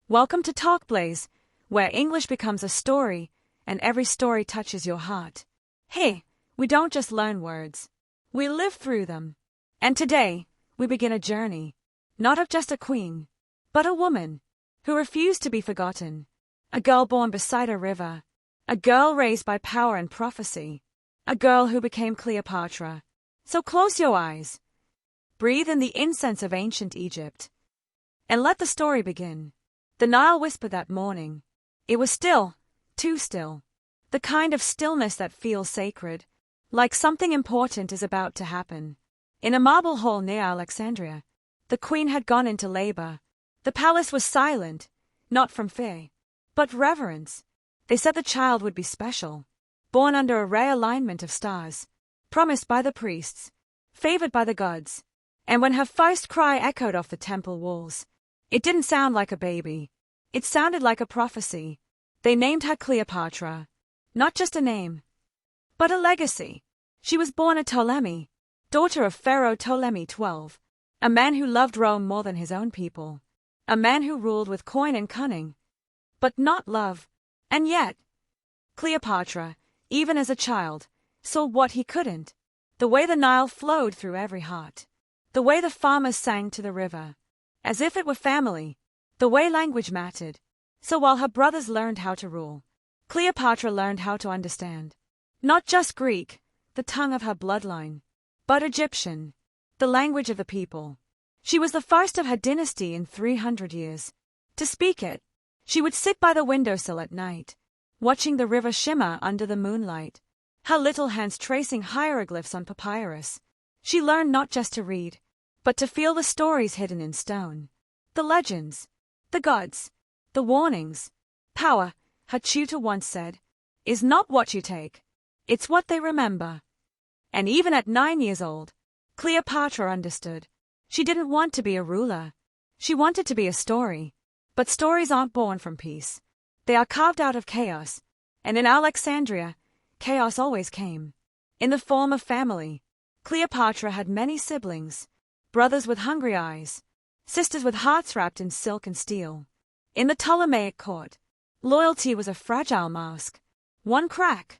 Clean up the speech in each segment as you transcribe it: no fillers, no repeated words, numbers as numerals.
Welcome to Talk Blaze, where English becomes a story and every story touches your heart. Hey, we don't just learn words, we live through them. And today, we begin a journey, not of just a queen, but a woman who refused to be forgotten. A girl born beside a river, a girl raised by power and prophecy, a girl who became Cleopatra. So close your eyes, breathe in the incense of ancient Egypt, and let the story begin. The Nile whispered that morning. It was still, too still. The kind of stillness that feels sacred, like something important is about to happen. In a marble hall near Alexandria, the queen had gone into labor. The palace was silent, not from fear, but reverence. They said the child would be special, born under a rare alignment of stars, promised by the priests, favored by the gods. And when her first cry echoed off the temple walls, it didn't sound like a baby. It sounded like a prophecy. They named her Cleopatra. Not just a name, but a legacy. She was born a Ptolemy, daughter of Pharaoh Ptolemy XII, a man who loved Rome more than his own people, a man who ruled with coin and cunning, but not love. And yet, Cleopatra, even as a child, saw what he couldn't. The way the Nile flowed through every heart. The way the farmers sang to the river, as if it were family. The way language mattered. So while her brothers learned how to rule, Cleopatra learned how to understand. Not just Greek, the tongue of her bloodline, but Egyptian, the language of the people. She was the first of her dynasty in 300 years to speak it. She would sit by the windowsill at night, watching the river shimmer under the moonlight, her little hands tracing hieroglyphs on papyrus. She learned not just to read, but to feel the stories hidden in stone, the legends, the gods, the warnings. Power, her tutor once said, is not what you take, it's what they remember. And even at 9 years old, Cleopatra understood. She didn't want to be a ruler. She wanted to be a story. But stories aren't born from peace. They are carved out of chaos. And in Alexandria, chaos always came, in the form of family. Cleopatra had many siblings, brothers with hungry eyes, sisters with hearts wrapped in silk and steel. In the Ptolemaic court, loyalty was a fragile mask. One crack,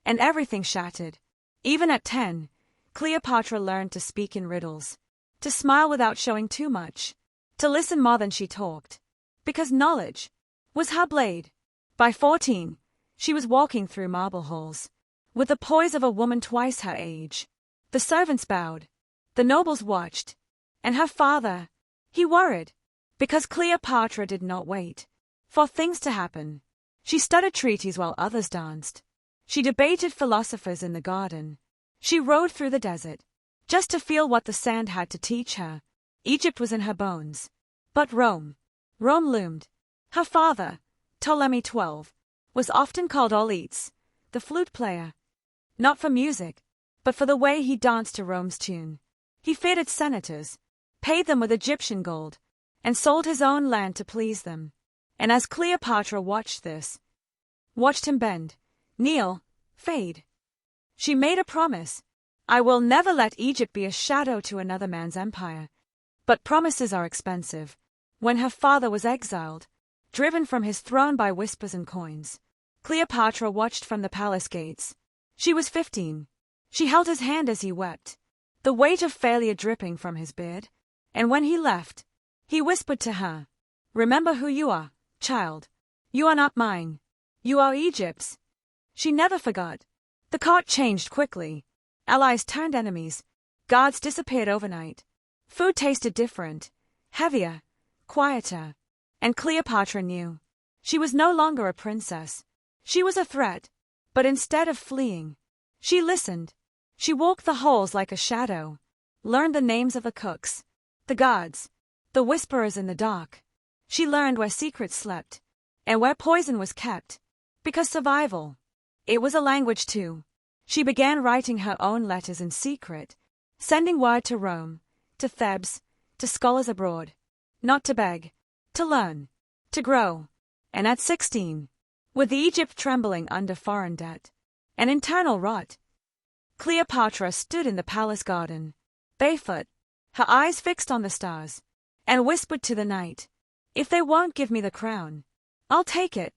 and everything shattered. Even at 10, Cleopatra learned to speak in riddles, to smile without showing too much, to listen more than she talked, because knowledge was her blade. By 14, she was walking through marble halls, with the poise of a woman twice her age. The servants bowed, the nobles watched, and her father, he worried, because Cleopatra did not wait for things to happen. She studied treaties while others danced. She debated philosophers in the garden. She rode through the desert, just to feel what the sand had to teach her. Egypt was in her bones. But Rome loomed. Her father, Ptolemy XII, was often called All-Eats, the flute player. Not for music, but for the way he danced to Rome's tune. He feted senators, paid them with Egyptian gold, and sold his own land to please them. And as Cleopatra watched him bend, kneel, fade, she made a promise. I will never let Egypt be a shadow to another man's empire. But promises are expensive. When her father was exiled, driven from his throne by whispers and coins, Cleopatra watched from the palace gates. She was 15. She held his hand as he wept, the weight of failure dripping from his beard. And when he left, he whispered to her, "Remember who you are, child. You are not mine. You are Egypt's." She never forgot. The court changed quickly. Allies turned enemies. Guards disappeared overnight. Food tasted different, heavier, quieter. And Cleopatra knew. She was no longer a princess. She was a threat. But instead of fleeing, she listened. She walked the halls like a shadow, learned the names of the cooks, the guards, the whisperers in the dark. She learned where secrets slept, and where poison was kept. Because survival, it was a language too. She began writing her own letters in secret, sending word to Rome, to Thebes, to scholars abroad. Not to beg, to learn, to grow. And at 16, with Egypt trembling under foreign debt and internal rot, Cleopatra stood in the palace garden, barefoot, her eyes fixed on the stars, and whispered to the night, If they won't give me the crown, I'll take it.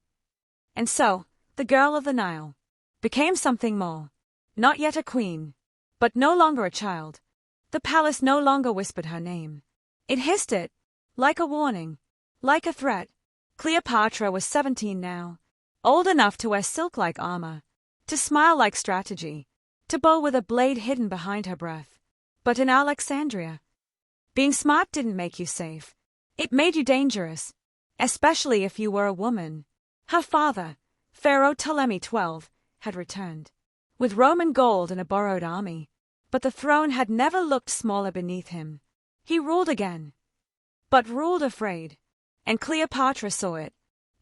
And so, the girl of the Nile became something more. Not yet a queen, but no longer a child. The palace no longer whispered her name. It hissed it, like a warning, like a threat. Cleopatra was 17 now, old enough to wear silk-like armor, to smile like strategy, to bow with a blade hidden behind her breath. But in Alexandria, being smart didn't make you safe. It made you dangerous, especially if you were a woman. Her father, Pharaoh Ptolemy XII, had returned, with Roman gold and a borrowed army, but the throne had never looked smaller beneath him. He ruled again, but ruled afraid, and Cleopatra saw it,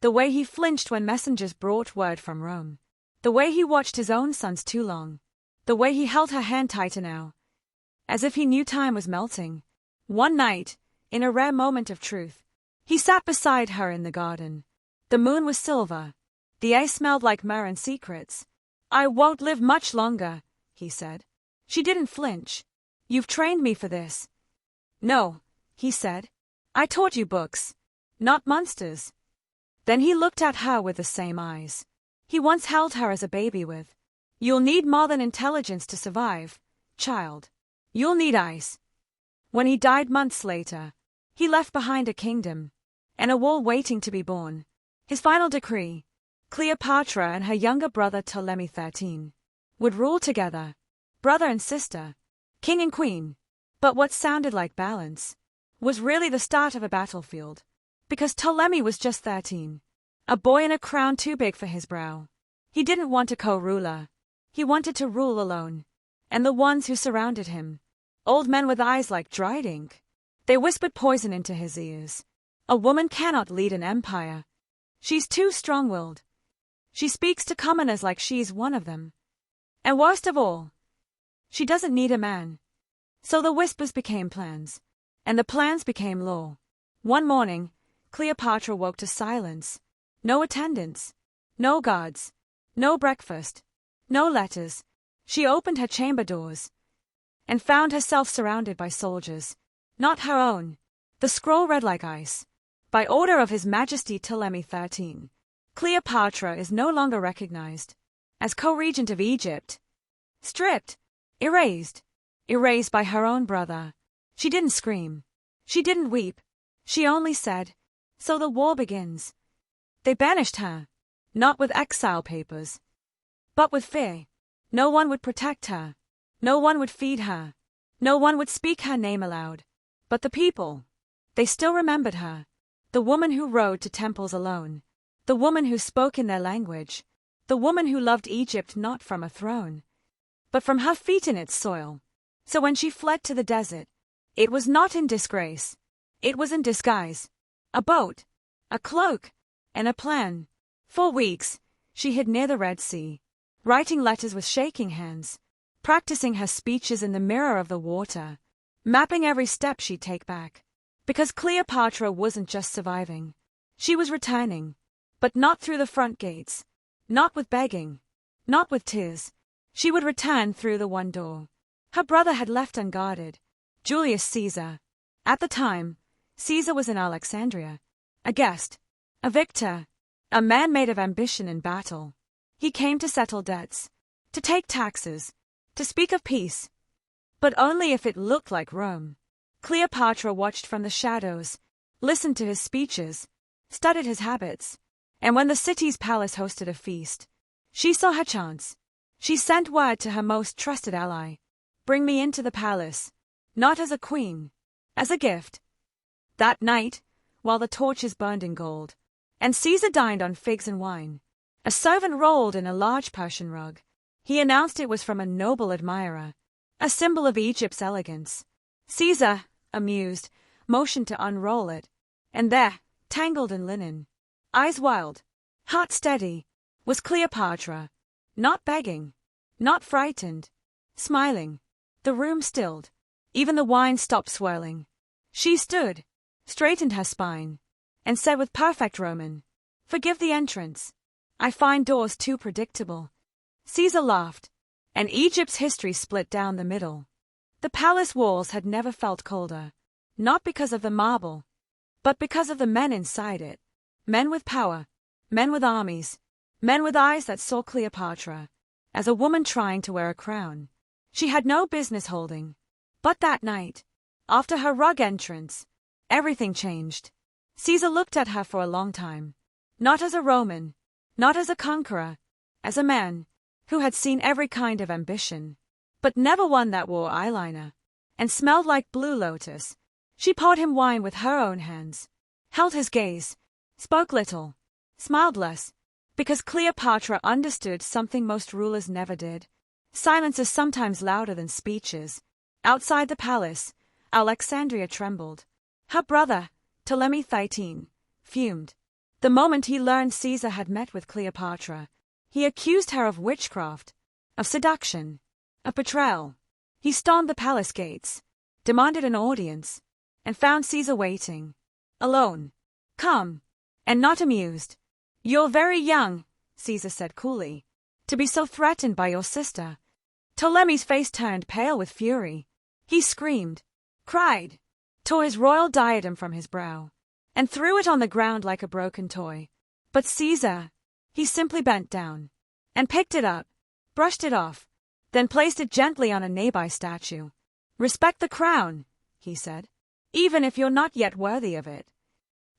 the way he flinched when messengers brought word from Rome, the way he watched his own sons too long, the way he held her hand tighter now, as if he knew time was melting. One night, in a rare moment of truth, he sat beside her in the garden. The moon was silver, the air smelled like myrrh and secrets. "I won't live much longer," he said. She didn't flinch. "You've trained me for this." "No," he said. "I taught you books, not monsters." Then he looked at her with the same eyes he once held her as a baby with. "You'll need more than intelligence to survive, child. You'll need eyes." When he died months later, he left behind a kingdom and a wall waiting to be born. His final decree: Cleopatra and her younger brother Ptolemy XIII would rule together, brother and sister, king and queen. But what sounded like balance was really the start of a battlefield, because Ptolemy was just 13, a boy in a crown too big for his brow. He didn't want a co-ruler. He wanted to rule alone. And the ones who surrounded him, old men with eyes like dried ink, they whispered poison into his ears. "A woman cannot lead an empire. She's too strong-willed. She speaks to commoners like she's one of them. And worst of all, she doesn't need a man." So the whispers became plans, and the plans became law. One morning, Cleopatra woke to silence. No attendants, no guards, no breakfast, no letters. She opened her chamber doors and found herself surrounded by soldiers. Not her own. The scroll read like ice. By order of His Majesty Ptolemy XIII, Cleopatra is no longer recognized as co-regent of Egypt. Stripped, erased by her own brother. She didn't scream. She didn't weep. She only said, "So the war begins." They banished her, not with exile papers, but with fear. No one would protect her. No one would feed her. No one would speak her name aloud. But the people, they still remembered her. The woman who rode to temples alone. The woman who spoke in their language. The woman who loved Egypt not from a throne, but from her feet in its soil. So when she fled to the desert, it was not in disgrace. It was in disguise. A boat, a cloak, and a plan. For weeks, she hid near the Red Sea, writing letters with shaking hands, practicing her speeches in the mirror of the water, mapping every step she'd take back. Because Cleopatra wasn't just surviving. She was returning, but not through the front gates, not with begging, not with tears. She would return through the one door her brother had left unguarded, Julius Caesar. At the time, Caesar was in Alexandria, a guest, a victor, a man made of ambition and battle. He came to settle debts, to take taxes, to speak of peace, but only if it looked like Rome. Cleopatra watched from the shadows, listened to his speeches, studied his habits, and when the city's palace hosted a feast, she saw her chance. She sent word to her most trusted ally, "Bring me into the palace, not as a queen, as a gift." That night, while the torches burned in gold, and Caesar dined on figs and wine, a servant rolled in a large Persian rug. He announced it was from a noble admirer, a symbol of Egypt's elegance. Caesar, amused, motioned to unroll it, and there, tangled in linen, eyes wild, heart steady, was Cleopatra, not begging, not frightened, smiling. The room stilled. Even the wine stopped swirling. She stood, straightened her spine, and said with perfect Roman, "Forgive the entrance. I find doors too predictable." Caesar laughed, and Egypt's history split down the middle. The palace walls had never felt colder, not because of the marble, but because of the men inside it. Men with power, men with armies, men with eyes that saw Cleopatra as a woman trying to wear a crown she had no business holding. But that night, after her rug entrance, everything changed. Caesar looked at her for a long time, not as a Roman, not as a conqueror, as a man who had seen every kind of ambition, but never one that wore eyeliner and smelled like blue lotus. She poured him wine with her own hands, held his gaze, spoke little, smiled less, because Cleopatra understood something most rulers never did. Silence is sometimes louder than speeches. Outside the palace, Alexandria trembled. Her brother, Ptolemy XIII, fumed. The moment he learned Caesar had met with Cleopatra, he accused her of witchcraft, of seduction, of betrayal. He stormed the palace gates, demanded an audience, and found Caesar waiting, alone, calm, and not amused. "You're very young," Caesar said coolly, "to be so threatened by your sister." Ptolemy's face turned pale with fury. He screamed, cried, tore his royal diadem from his brow, and threw it on the ground like a broken toy. But Caesar, he simply bent down, and picked it up, brushed it off, then placed it gently on a nearby statue. "Respect the crown," he said, "even if you're not yet worthy of it."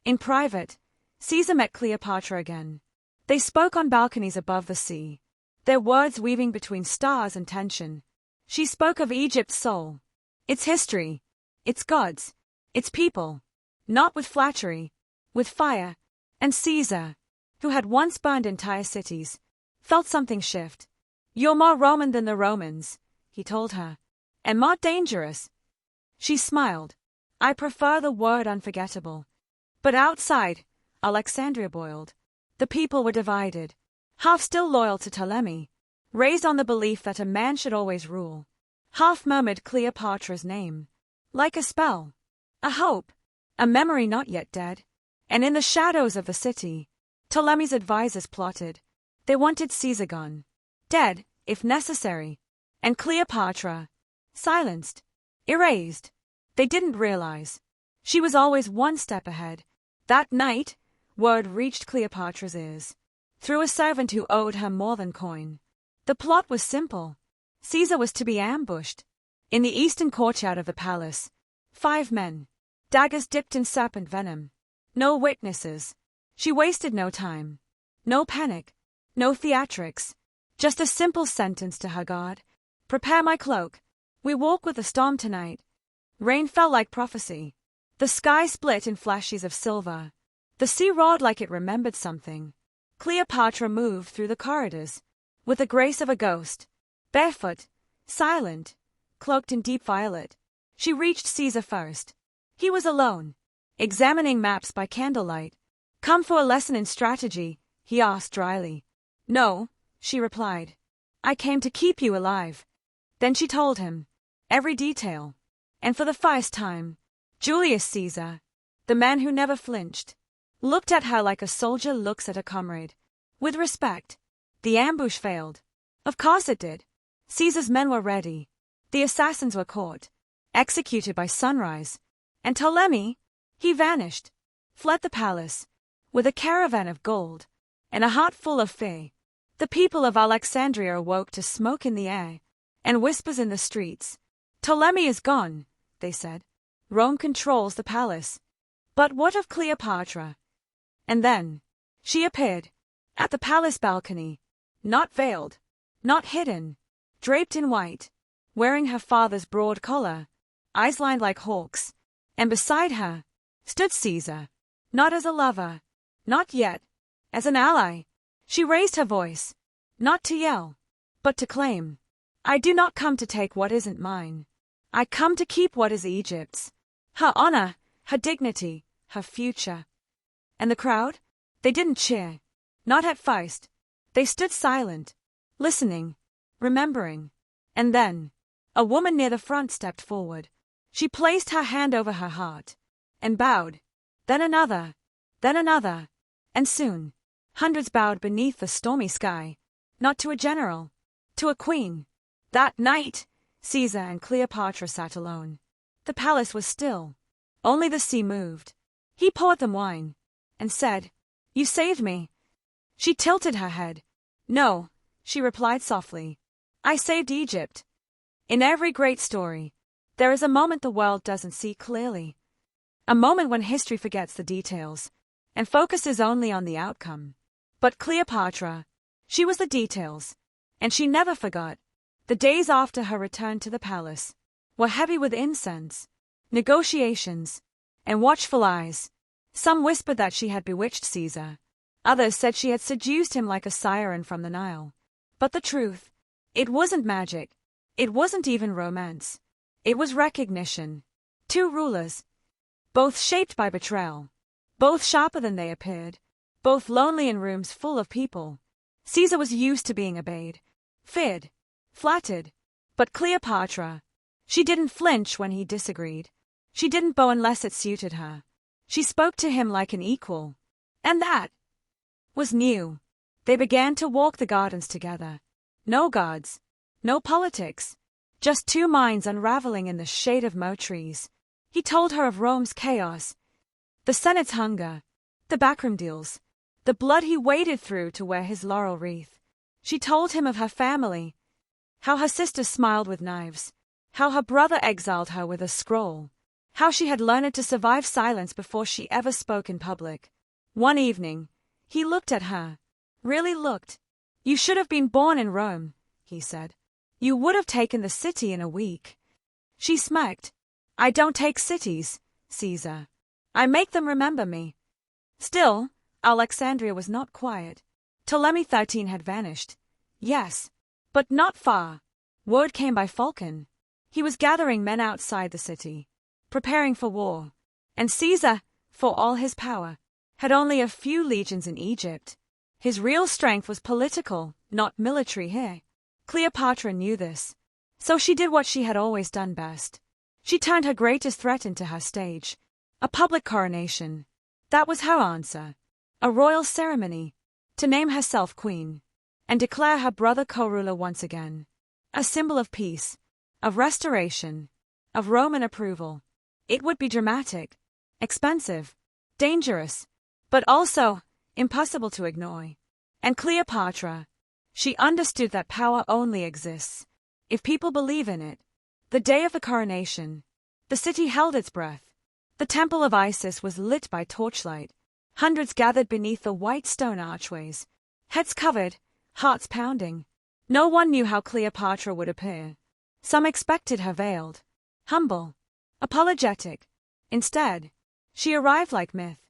In private, Caesar met Cleopatra again. They spoke on balconies above the sea, their words weaving between stars and tension. She spoke of Egypt's soul, its history, its gods, its people, not with flattery, with fire, and Caesar, who had once burned entire cities, felt something shift. "You're more Roman than the Romans," he told her, "and more dangerous." She smiled. "I prefer the word unforgettable." But outside, Alexandria boiled. The people were divided, half still loyal to Ptolemy, raised on the belief that a man should always rule, half murmured Cleopatra's name, like a spell, a hope, a memory not yet dead. And in the shadows of the city, Ptolemy's advisors plotted. They wanted Caesar gone, dead, if necessary, and Cleopatra, silenced, erased. They didn't realize she was always one step ahead. That night, word reached Cleopatra's ears, through a servant who owed her more than coin. The plot was simple. Caesar was to be ambushed. In the eastern courtyard of the palace, 5 men, daggers dipped in serpent venom. No witnesses. She wasted no time. No panic. No theatrics. Just a simple sentence to her guard. "Prepare my cloak. We walk with the storm tonight." Rain fell like prophecy. The sky split in flashes of silver. The sea roared like it remembered something. Cleopatra moved through the corridors, with the grace of a ghost, barefoot, silent, cloaked in deep violet. She reached Caesar first. He was alone, examining maps by candlelight. "Come for a lesson in strategy?" he asked dryly. "No," she replied. "I came to keep you alive." Then she told him every detail. And for the first time, Julius Caesar, the man who never flinched, looked at her like a soldier looks at a comrade, with respect. The ambush failed. Of course it did. Caesar's men were ready. The assassins were caught, executed by sunrise. And Ptolemy, he vanished, fled the palace, with a caravan of gold, and a heart full of fear. The people of Alexandria awoke to smoke in the air, and whispers in the streets. "Ptolemy is gone," they said. "Rome controls the palace." But what of Cleopatra? And then, she appeared, at the palace balcony, not veiled, not hidden, draped in white, wearing her father's broad collar, eyes lined like hawks, and beside her stood Caesar, not as a lover, not yet, as an ally. She raised her voice, not to yell, but to claim. "I do not come to take what isn't mine. I come to keep what is Egypt's. Her honor, her dignity, her future." And the crowd? They didn't cheer. Not at first. They stood silent, listening, remembering. And then, a woman near the front stepped forward. She placed her hand over her heart, and bowed. Then another, and soon, hundreds bowed beneath the stormy sky, not to a general, to a queen. That night, Caesar and Cleopatra sat alone. The palace was still. Only the sea moved. He poured them wine and said, "You saved me." She tilted her head. "No," she replied softly. "I saved Egypt." In every great story, there is a moment the world doesn't see clearly. A moment when history forgets the details and focuses only on the outcome. But Cleopatra, she was the details, and she never forgot. The days after her return to the palace were heavy with incense, negotiations, and watchful eyes. Some whispered that she had bewitched Caesar. Others said she had seduced him like a siren from the Nile. But the truth, it wasn't magic. It wasn't even romance. It was recognition. Two rulers, both shaped by betrayal, both sharper than they appeared, both lonely in rooms full of people. Caesar was used to being obeyed, feared, flattered. But Cleopatra, she didn't flinch when he disagreed. She didn't bow unless it suited her. She spoke to him like an equal. And that was new. They began to walk the gardens together. No gods, no politics, just two minds unraveling in the shade of mo trees. He told her of Rome's chaos, the Senate's hunger, the backroom deals, the blood he waded through to wear his laurel wreath. She told him of her family, how her sister smiled with knives, how her brother exiled her with a scroll, how she had learned to survive silence before she ever spoke in public. One evening, he looked at her, really looked. "You should have been born in Rome," he said. "You would have taken the city in a week." She smirked. "I don't take cities, Caesar. I make them remember me." Still, Alexandria was not quiet. Ptolemy XIII had vanished. Yes, but not far. Word came by falcon. He was gathering men outside the city, preparing for war. And Caesar, for all his power, had only a few legions in Egypt. His real strength was political, not military here. Cleopatra knew this. So she did what she had always done best. She turned her greatest threat into her stage. A public coronation. That was her answer. A royal ceremony. To name herself queen. And declare her brother co-ruler once again. A symbol of peace. Of restoration. Of Roman approval. It would be dramatic. Expensive. Dangerous. But also impossible to ignore. And Cleopatra, she understood that power only exists if people believe in it. The day of the coronation, the city held its breath. The temple of Isis was lit by torchlight. Hundreds gathered beneath the white stone archways, heads covered, hearts pounding. No one knew how Cleopatra would appear. Some expected her veiled, humble, apologetic. Instead, she arrived like myth,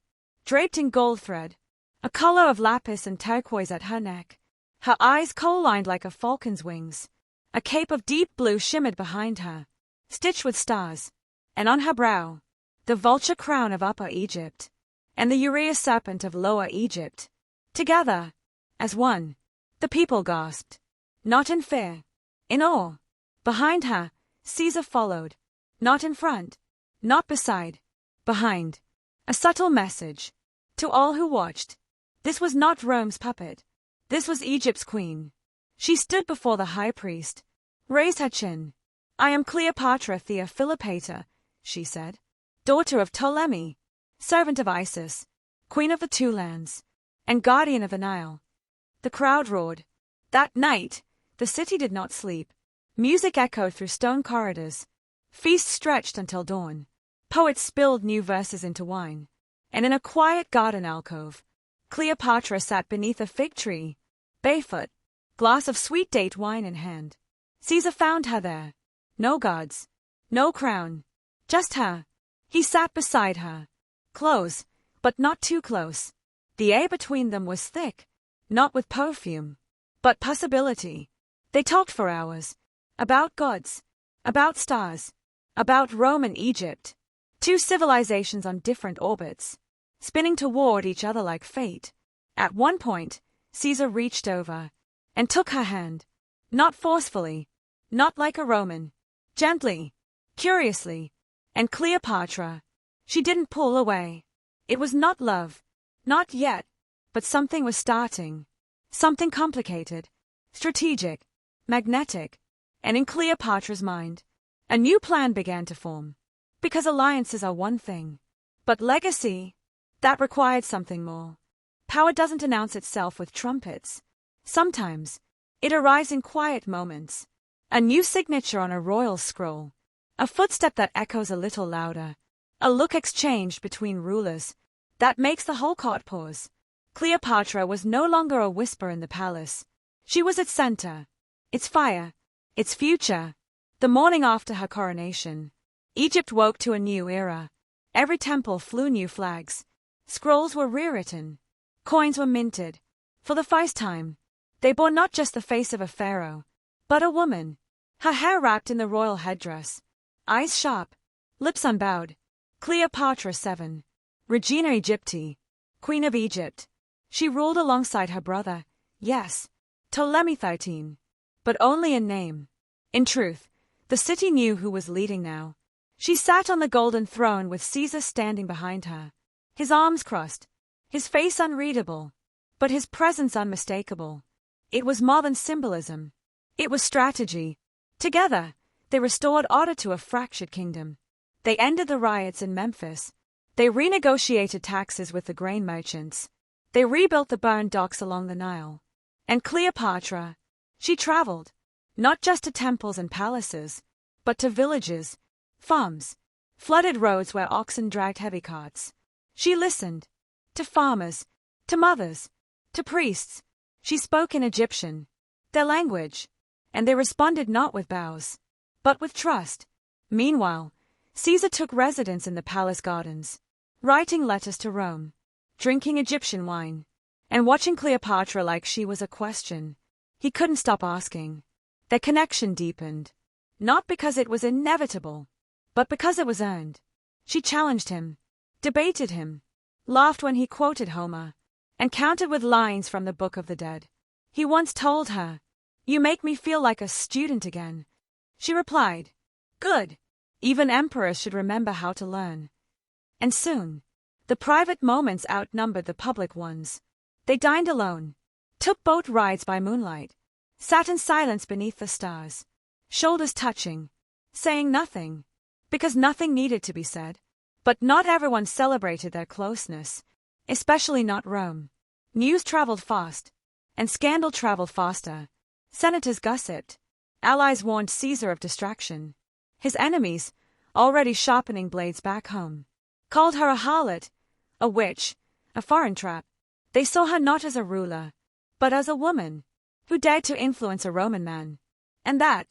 draped in gold thread, a collar of lapis and turquoise at her neck, her eyes kohl-lined like a falcon's wings. A cape of deep blue shimmered behind her, stitched with stars, and on her brow, the vulture crown of Upper Egypt, and the urea serpent of Lower Egypt. Together, as one, the people gasped, not in fear, in awe. Behind her, Caesar followed, not in front, not beside, behind. A subtle message, to all who watched. This was not Rome's puppet. This was Egypt's queen. She stood before the high priest, raised her chin. "I am Cleopatra Philopator," she said, "daughter of Ptolemy, servant of Isis, queen of the two lands, and guardian of the Nile." The crowd roared. That night, the city did not sleep. Music echoed through stone corridors. Feasts stretched until dawn. Poets spilled new verses into wine. And in a quiet garden alcove, Cleopatra sat beneath a fig tree, barefoot, glass of sweet date wine in hand. Caesar found her there. No gods, no crown, just her. He sat beside her, close, but not too close. The air between them was thick, not with perfume, but possibility. They talked for hours, about gods, about stars, about Rome and Egypt, two civilizations on different orbits, spinning toward each other like fate. At one point, Caesar reached over and took her hand, not forcefully, not like a Roman, gently, curiously. And Cleopatra, she didn't pull away. It was not love, not yet, but something was starting, something complicated, strategic, magnetic. And in Cleopatra's mind, a new plan began to form. Because alliances are one thing, but legacy, That required something more. Power doesn't announce itself with trumpets. Sometimes, it arrives in quiet moments. A new signature on a royal scroll. A footstep that echoes a little louder. A look exchanged between rulers that makes the whole court pause. Cleopatra was no longer a whisper in the palace. She was its center, its fire, its future. The morning after her coronation, Egypt woke to a new era. Every temple flew new flags. Scrolls were rewritten. Coins were minted. For the first time, they bore not just the face of a pharaoh, but a woman. Her hair wrapped in the royal headdress. Eyes sharp. Lips unbowed. Cleopatra VII. Regina Aegypti. Queen of Egypt. She ruled alongside her brother, yes, Ptolemy XIII. But only in name. In truth, the city knew who was leading now. She sat on the golden throne with Caesar standing behind her. His arms crossed. His face unreadable. But his presence unmistakable. It was more than symbolism. It was strategy. Together, they restored order to a fractured kingdom. They ended the riots in Memphis. They renegotiated taxes with the grain merchants. They rebuilt the burned docks along the Nile. And Cleopatra, she traveled, not just to temples and palaces, but to villages, farms, flooded roads where oxen dragged heavy carts. She listened. To farmers, to mothers, to priests. She spoke in Egyptian, their language, and they responded not with bows, but with trust. Meanwhile, Caesar took residence in the palace gardens, writing letters to Rome, drinking Egyptian wine, and watching Cleopatra like she was a question he couldn't stop asking. Their connection deepened, not because it was inevitable, but because it was earned. She challenged him, debated him, laughed when he quoted Homer, and countered with lines from the Book of the Dead. He once told her, "You make me feel like a student again." She replied, "Good. Even emperors should remember how to learn." And soon, the private moments outnumbered the public ones. They dined alone, took boat rides by moonlight, sat in silence beneath the stars, shoulders touching, saying nothing, because nothing needed to be said. But not everyone celebrated their closeness, especially not Rome. News traveled fast, and scandal traveled faster. Senators gossiped. Allies warned Caesar of distraction. His enemies, already sharpening blades back home, called her a harlot, a witch, a foreign trap. They saw her not as a ruler, but as a woman who dared to influence a Roman man. And that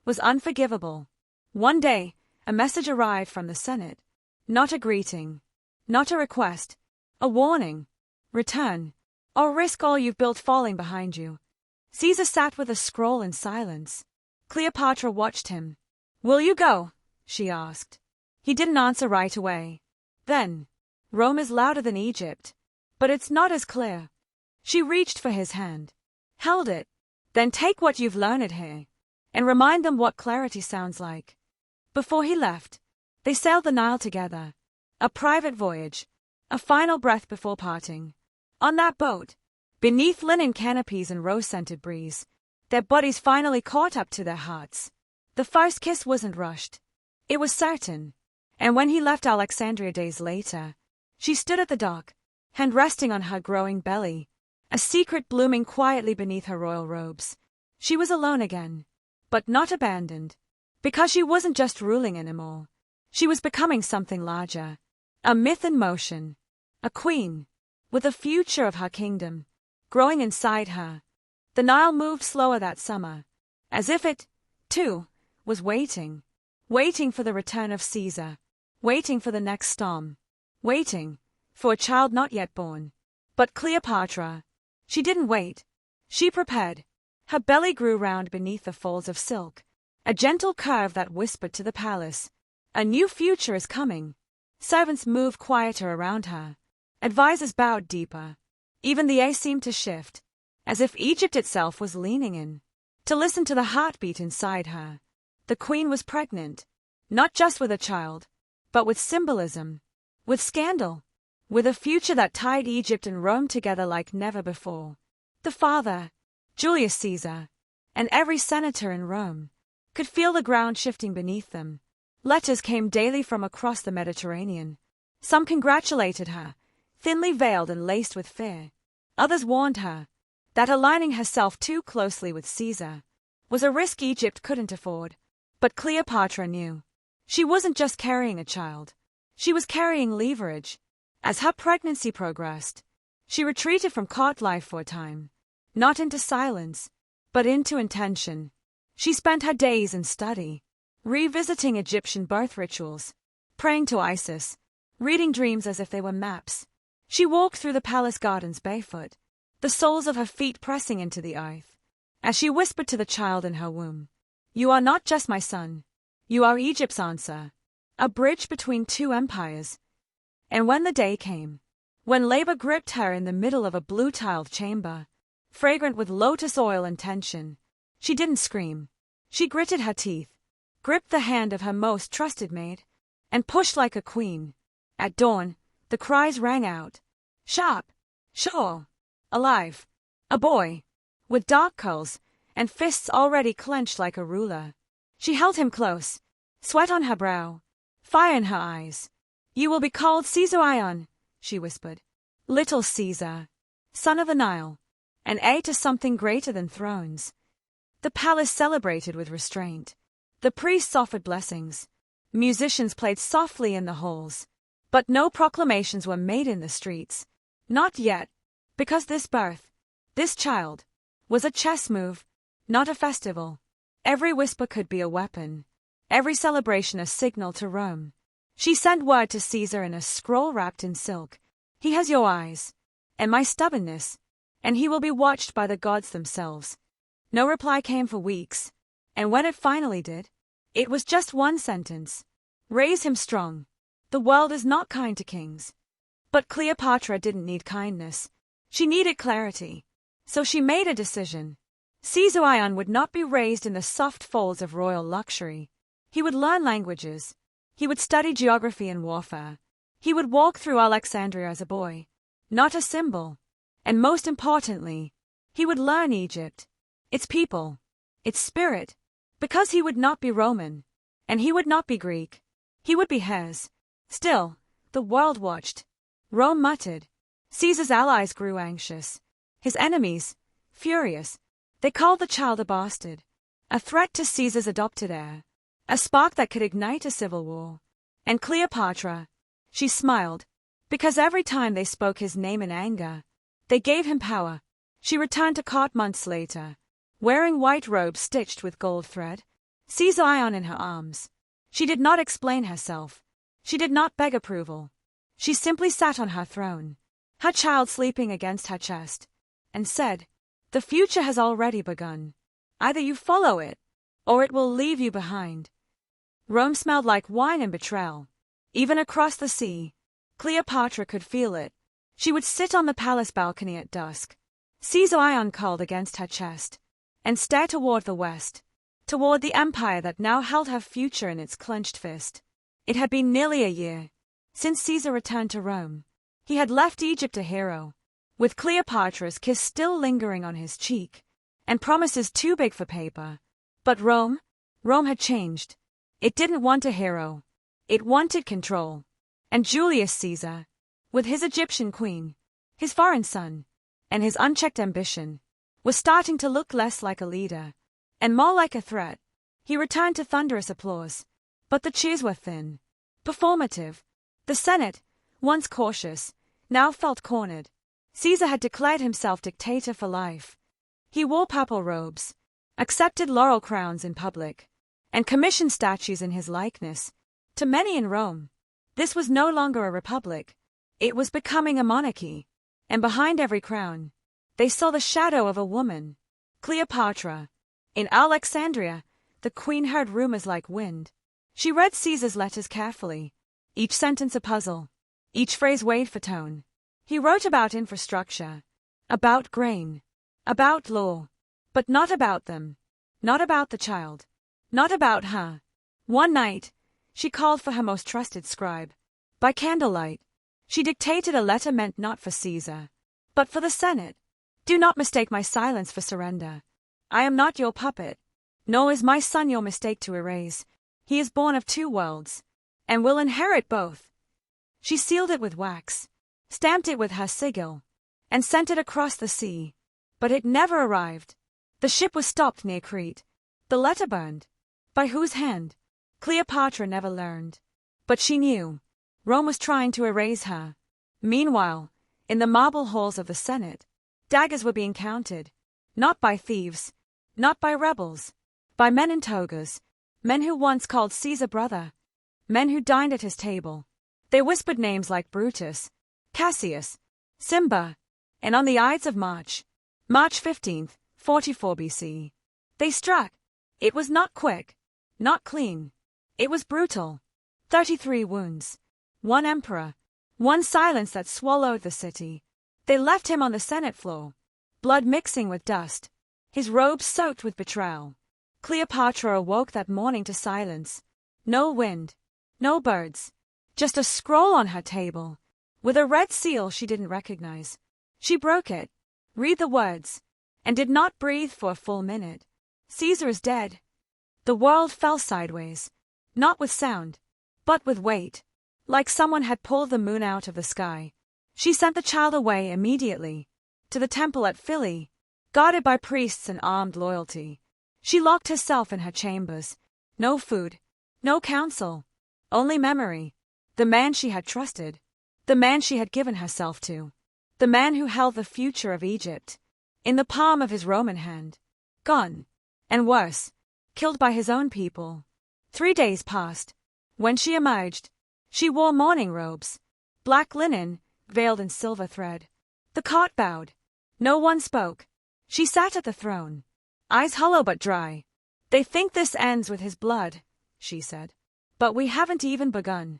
was unforgivable. One day, a message arrived from the Senate. Not a greeting, not a request, a warning. Return, or risk all you've built falling behind you. Caesar sat with a scroll in silence. Cleopatra watched him. "Will you go?" she asked. He didn't answer right away. Then, "Rome is louder than Egypt, but it's not as clear." She reached for his hand, held it. "Then take what you've learned here, and remind them what clarity sounds like." Before he left, they sailed the Nile together. A private voyage, a final breath before parting. On that boat, beneath linen canopies and rose-scented breeze, their bodies finally caught up to their hearts. The first kiss wasn't rushed. It was certain. And when he left Alexandria days later, she stood at the dock, hand resting on her growing belly, a secret blooming quietly beneath her royal robes. She was alone again, but not abandoned, because she wasn't just ruling anymore. She was becoming something larger, a myth in motion, a queen, with the future of her kingdom growing inside her. The Nile moved slower that summer, as if it, too, was waiting for the return of Caesar, waiting for the next storm, waiting for a child not yet born. But Cleopatra, she didn't wait. She prepared. Her belly grew round beneath the folds of silk, a gentle curve that whispered to the palace, "A new future is coming." Servants moved quieter around her. Advisors bowed deeper. Even the air seemed to shift, as if Egypt itself was leaning in, to listen to the heartbeat inside her. The queen was pregnant, not just with a child, but with symbolism, with scandal, with a future that tied Egypt and Rome together like never before. The father, Julius Caesar, and every senator in Rome could feel the ground shifting beneath them. Letters came daily from across the Mediterranean. Some congratulated her, thinly veiled and laced with fear. Others warned her that aligning herself too closely with Caesar was a risk Egypt couldn't afford. But Cleopatra knew. She wasn't just carrying a child. She was carrying leverage. As her pregnancy progressed, she retreated from court life for a time. Not into silence, but into intention. She spent her days in study, revisiting Egyptian birth rituals, praying to Isis, reading dreams as if they were maps. She walked through the palace gardens barefoot, the soles of her feet pressing into the earth, as she whispered to the child in her womb, "You are not just my son. You are Egypt's answer, a bridge between two empires." And when the day came, when labor gripped her in the middle of a blue-tiled chamber, fragrant with lotus oil and tension, she didn't scream. She gritted her teeth, gripped the hand of her most trusted maid, and pushed like a queen. At dawn, the cries rang out. Sharp, sure, alive. A boy, with dark curls and fists already clenched like a ruler. She held him close, sweat on her brow, fire in her eyes. "You will be called Caesar Ion," she whispered. "Little Caesar, son of the Nile, and heir to something greater than thrones." The palace celebrated with restraint. The priests offered blessings. Musicians played softly in the halls. But no proclamations were made in the streets. Not yet, because this birth, this child, was a chess move, not a festival. Every whisper could be a weapon, every celebration a signal to Rome. She sent word to Caesar in a scroll wrapped in silk. "He has your eyes, and my stubbornness, and he will be watched by the gods themselves." No reply came for weeks, and when it finally did, it was just one sentence. "Raise him strong. The world is not kind to kings." But Cleopatra didn't need kindness. She needed clarity. So she made a decision. Caesar Ion would not be raised in the soft folds of royal luxury. He would learn languages. He would study geography and warfare. He would walk through Alexandria as a boy, not a symbol. And most importantly, he would learn Egypt, its people, its spirit, because he would not be Roman, and he would not be Greek. He would be hers. Still, the world watched. Rome muttered. Caesar's allies grew anxious. His enemies, furious. They called the child a bastard, a threat to Caesar's adopted heir, a spark that could ignite a civil war. And Cleopatra, she smiled, because every time they spoke his name in anger, they gave him power. She returned to court months later, wearing white robes stitched with gold thread, Caesar Ion in her arms. She did not explain herself. She did not beg approval. She simply sat on her throne, her child sleeping against her chest, and said, "The future has already begun. Either you follow it, or it will leave you behind." Rome smelled like wine and betrayal. Even across the sea, Cleopatra could feel it. She would sit on the palace balcony at dusk, Caesar Ion curled against her chest, and stare toward the west, toward the empire that now held her future in its clenched fist. It had been nearly a year since Caesar returned to Rome. He had left Egypt a hero, with Cleopatra's kiss still lingering on his cheek, and promises too big for paper. But Rome had changed. It didn't want a hero. It wanted control. And Julius Caesar, with his Egyptian queen, his foreign son, and his unchecked ambition, was starting to look less like a leader, and more like a threat. He returned to thunderous applause, but the cheers were thin, performative. The Senate, once cautious, now felt cornered. Caesar had declared himself dictator for life. He wore papal robes, accepted laurel crowns in public, and commissioned statues in his likeness. To many in Rome, this was no longer a republic. It was becoming a monarchy. And behind every crown, they saw the shadow of a woman, Cleopatra. In Alexandria, the queen heard rumors like wind. She read Caesar's letters carefully, each sentence a puzzle, each phrase weighed for tone. He wrote about infrastructure, about grain, about law, but not about them, not about the child, not about her. One night, she called for her most trusted scribe. By candlelight, she dictated a letter meant not for Caesar, but for the Senate. "Do not mistake my silence for surrender. I am not your puppet, nor is my son your mistake to erase. He is born of two worlds, and will inherit both." She sealed it with wax, stamped it with her sigil, and sent it across the sea. But it never arrived. The ship was stopped near Crete. The letter burned. By whose hand? Cleopatra never learned. But she knew. Rome was trying to erase her. Meanwhile, in the marble halls of the Senate, daggers were being counted. Not by thieves, not by rebels, by men in togas, men who once called Caesar brother, men who dined at his table. They whispered names like Brutus, Cassius, Simba, and on the Ides of March 15th, 44 BC, they struck. It was not quick, not clean. It was brutal. 33 wounds. One emperor. One silence that swallowed the city. They left him on the Senate floor, blood mixing with dust, his robes soaked with betrayal. Cleopatra awoke that morning to silence. No wind, no birds, just a scroll on her table, with a red seal she didn't recognize. She broke it, read the words, and did not breathe for a full minute. Caesar is dead. The world fell sideways, not with sound, but with weight, like someone had pulled the moon out of the sky. She sent the child away immediately, to the temple at Philly, guarded by priests and armed loyalty. She locked herself in her chambers. No food, no counsel, only memory. The man she had trusted, the man she had given herself to, the man who held the future of Egypt in the palm of his Roman hand. Gone, and worse, killed by his own people. 3 days passed. When she emerged, she wore mourning robes, black linen, veiled in silver thread. The court bowed. No one spoke. She sat at the throne, eyes hollow but dry. They think this ends with his blood, she said. But we haven't even begun.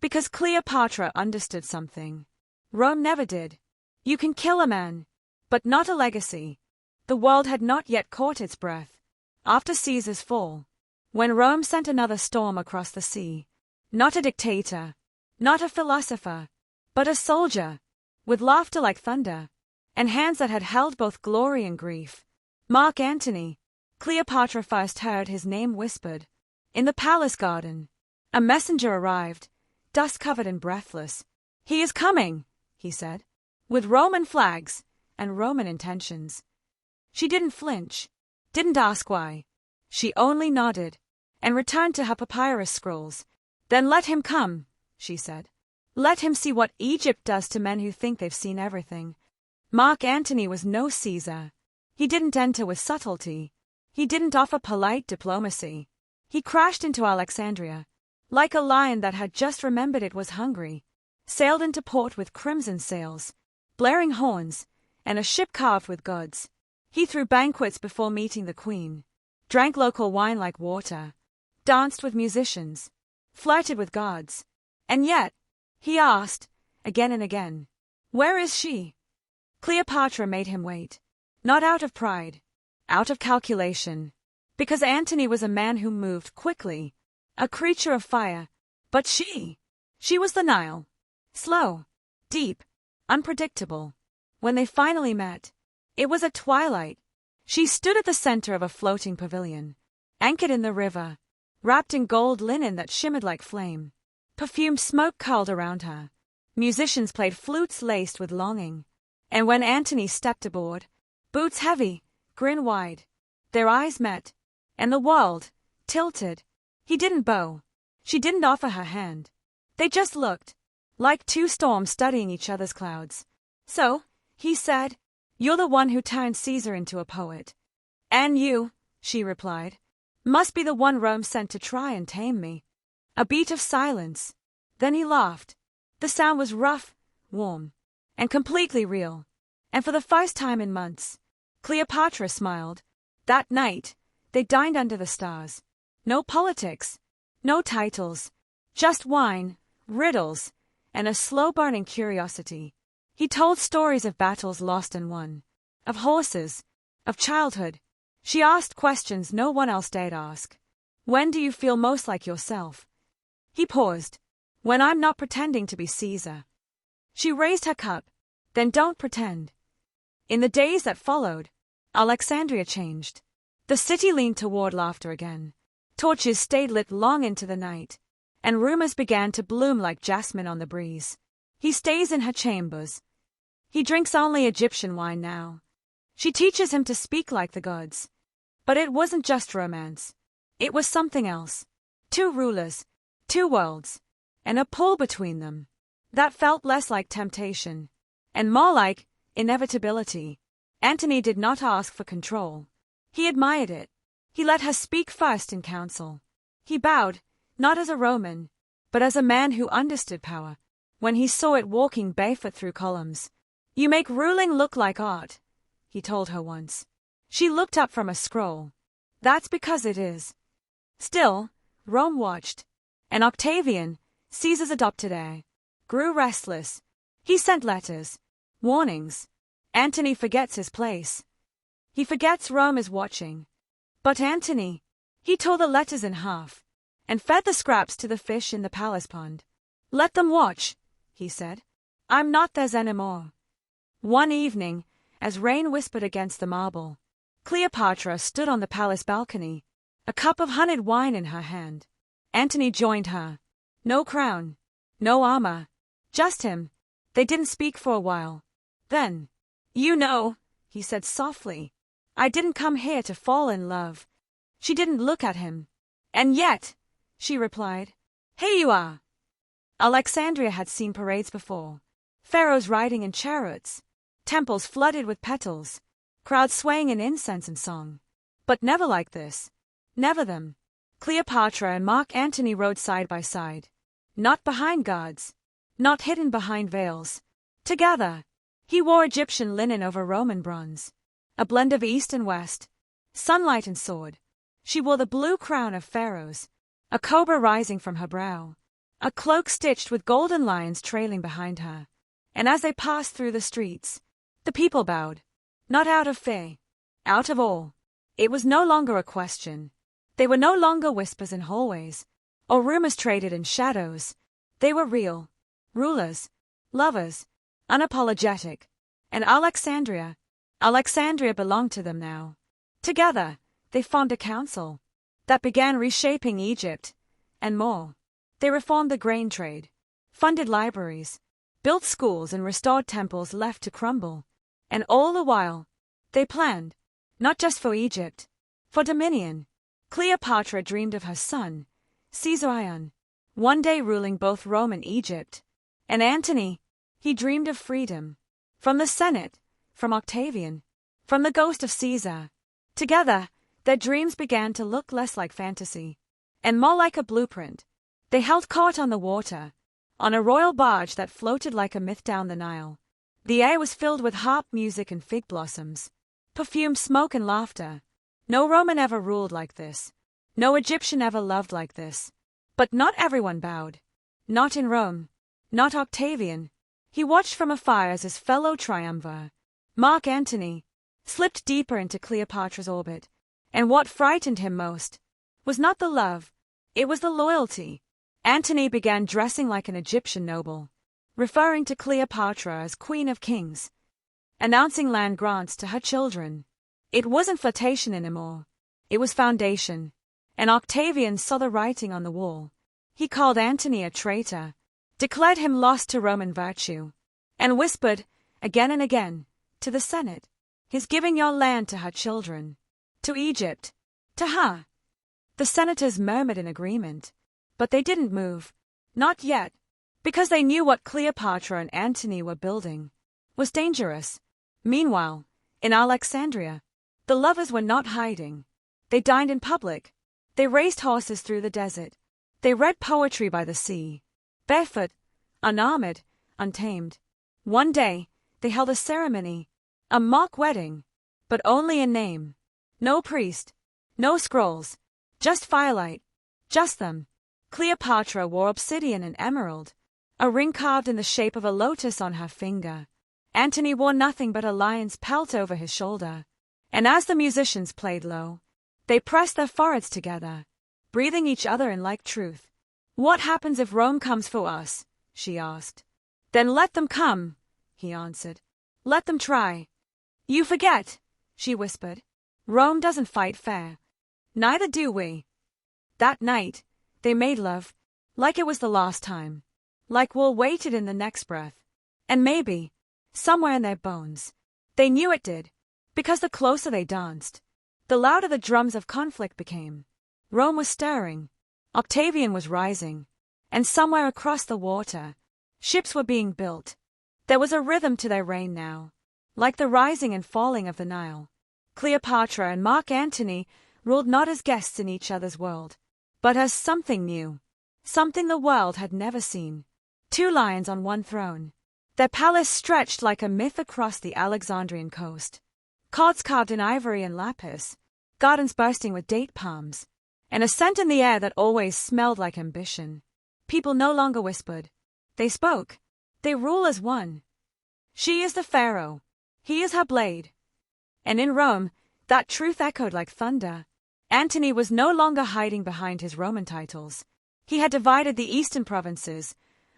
Because Cleopatra understood something Rome never did. You can kill a man, but not a legacy. The world had not yet caught its breath. After Caesar's fall, when Rome sent another storm across the sea, not a dictator, not a philosopher, but a soldier, with laughter like thunder, and hands that had held both glory and grief. Mark Antony. Cleopatra first heard his name whispered. In the palace garden, a messenger arrived, dust-covered and breathless. He is coming, he said, with Roman flags and Roman intentions. She didn't flinch, didn't ask why. She only nodded, and returned to her papyrus scrolls. Then let him come, she said. Let him see what Egypt does to men who think they've seen everything. Mark Antony was no Caesar. He didn't enter with subtlety. He didn't offer polite diplomacy. He crashed into Alexandria, like a lion that had just remembered it was hungry, sailed into port with crimson sails, blaring horns, and a ship carved with gods. He threw banquets before meeting the queen, drank local wine like water, danced with musicians, flirted with gods. And yet, he asked, again and again, where is she? Cleopatra made him wait, not out of pride, out of calculation, because Antony was a man who moved quickly, a creature of fire. But she was the Nile, slow, deep, unpredictable. When they finally met, it was at twilight. She stood at the center of a floating pavilion, anchored in the river, wrapped in gold linen that shimmered like flame. Perfumed smoke curled around her. Musicians played flutes laced with longing. And when Antony stepped aboard, boots heavy, grin wide, their eyes met, and the world tilted. He didn't bow. She didn't offer her hand. They just looked, like two storms studying each other's clouds. So, he said, you're the one who turned Caesar into a poet. And you, she replied, must be the one Rome sent to try and tame me. A beat of silence. Then he laughed. The sound was rough, warm, and completely real. And for the first time in months, Cleopatra smiled. That night, they dined under the stars. No politics, no titles, just wine, riddles, and a slow-burning curiosity. He told stories of battles lost and won, of horses, of childhood. She asked questions no one else dared ask. When do you feel most like yourself? He paused. When I'm not pretending to be Caesar. She raised her cup. Then don't pretend. In the days that followed, Alexandria changed. The city leaned toward laughter again. Torches stayed lit long into the night, and rumors began to bloom like jasmine on the breeze. He stays in her chambers. He drinks only Egyptian wine now. She teaches him to speak like the gods. But it wasn't just romance. It was something else. 2 rulers, 2 worlds, and a pull between them. That felt less like temptation, and more like inevitability. Antony did not ask for control. He admired it. He let her speak first in council. He bowed, not as a Roman, but as a man who understood power, when he saw it walking barefoot through columns. "You make ruling look like art," he told her once. She looked up from a scroll. "That's because it is." Still, Rome watched, and Octavian, Caesar's adopted heir, grew restless. He sent letters, warnings. Antony forgets his place. He forgets Rome is watching. But Antony, he tore the letters in half, and fed the scraps to the fish in the palace pond. "Let them watch," he said. "I'm not theirs anymore." One evening, as rain whispered against the marble, Cleopatra stood on the palace balcony, a cup of honeyed wine in her hand. Antony joined her. No crown, no armor, just him. They didn't speak for a while. Then, "You know," he said softly, "I didn't come here to fall in love." She didn't look at him. "And yet," she replied, "here you are." Alexandria had seen parades before. Pharaohs riding in chariots, temples flooded with petals, crowds swaying in incense and song. But never like this. Never them. Cleopatra and Mark Antony rode side by side. Not behind guards. Not hidden behind veils. Together. He wore Egyptian linen over Roman bronze. A blend of East and West. Sunlight and sword. She wore the blue crown of pharaohs, a cobra rising from her brow, a cloak stitched with golden lions trailing behind her. And as they passed through the streets, the people bowed. Not out of fear. Out of awe. It was no longer a question. They were no longer whispers in hallways, or rumors traded in shadows. They were real. Rulers. Lovers. Unapologetic. And Alexandria belonged to them now. Together, they formed a council that began reshaping Egypt, and more. They reformed the grain trade, funded libraries, built schools and restored temples left to crumble. And all the while, they planned, not just for Egypt, for dominion. Cleopatra dreamed of her son, Caesar, one day ruling both Rome and Egypt. And Antony, he dreamed of freedom. From the Senate, from Octavian, from the ghost of Caesar. Together, their dreams began to look less like fantasy, and more like a blueprint. They held court on the water, on a royal barge that floated like a myth down the Nile. The air was filled with harp music and fig blossoms, perfumed smoke and laughter. No Roman ever ruled like this. No Egyptian ever loved like this. But not everyone bowed. Not in Rome. Not Octavian. He watched from afar as his fellow triumvir, Mark Antony, slipped deeper into Cleopatra's orbit. And what frightened him most was not the love, it was the loyalty. Antony began dressing like an Egyptian noble, referring to Cleopatra as Queen of Kings, announcing land grants to her children. It wasn't flirtation anymore. It was foundation. And Octavian saw the writing on the wall. He called Antony a traitor, declared him lost to Roman virtue, and whispered, again and again, to the Senate, "He's giving your land to her children. To Egypt. To her." The senators murmured in agreement, but they didn't move. Not yet, because they knew what Cleopatra and Antony were building was dangerous. Meanwhile, in Alexandria, the lovers were not hiding. They dined in public. They raced horses through the desert. They read poetry by the sea, barefoot, unarmored, untamed. One day, they held a ceremony, a mock wedding, but only in name. No priest, no scrolls, just firelight, just them. Cleopatra wore obsidian and emerald, a ring carved in the shape of a lotus on her finger. Antony wore nothing but a lion's pelt over his shoulder. And as the musicians played low, they pressed their foreheads together, breathing each other in like truth. "What happens if Rome comes for us?" she asked. "Then let them come," he answered. "Let them try." "You forget," she whispered. "Rome doesn't fight fair. Neither do we." That night, they made love, like it was the last time. like wool weighted in the next breath. And maybe, somewhere in their bones, they knew it did, because the closer they danced, the louder the drums of conflict became. Rome was stirring, Octavian was rising, and somewhere across the water, ships were being built. There was a rhythm to their reign now, like the rising and falling of the Nile. Cleopatra and Mark Antony ruled not as guests in each other's world, but as something new, something the world had never seen. Two lions on one throne. Their palace stretched like a myth across the Alexandrian coast. Courts carved in ivory and lapis, gardens bursting with date palms, and a scent in the air that always smelled like ambition. People no longer whispered. They spoke. They rule as one. She is the pharaoh. He is her blade. And in Rome, that truth echoed like thunder. Antony was no longer hiding behind his Roman titles. He had divided the eastern provinces,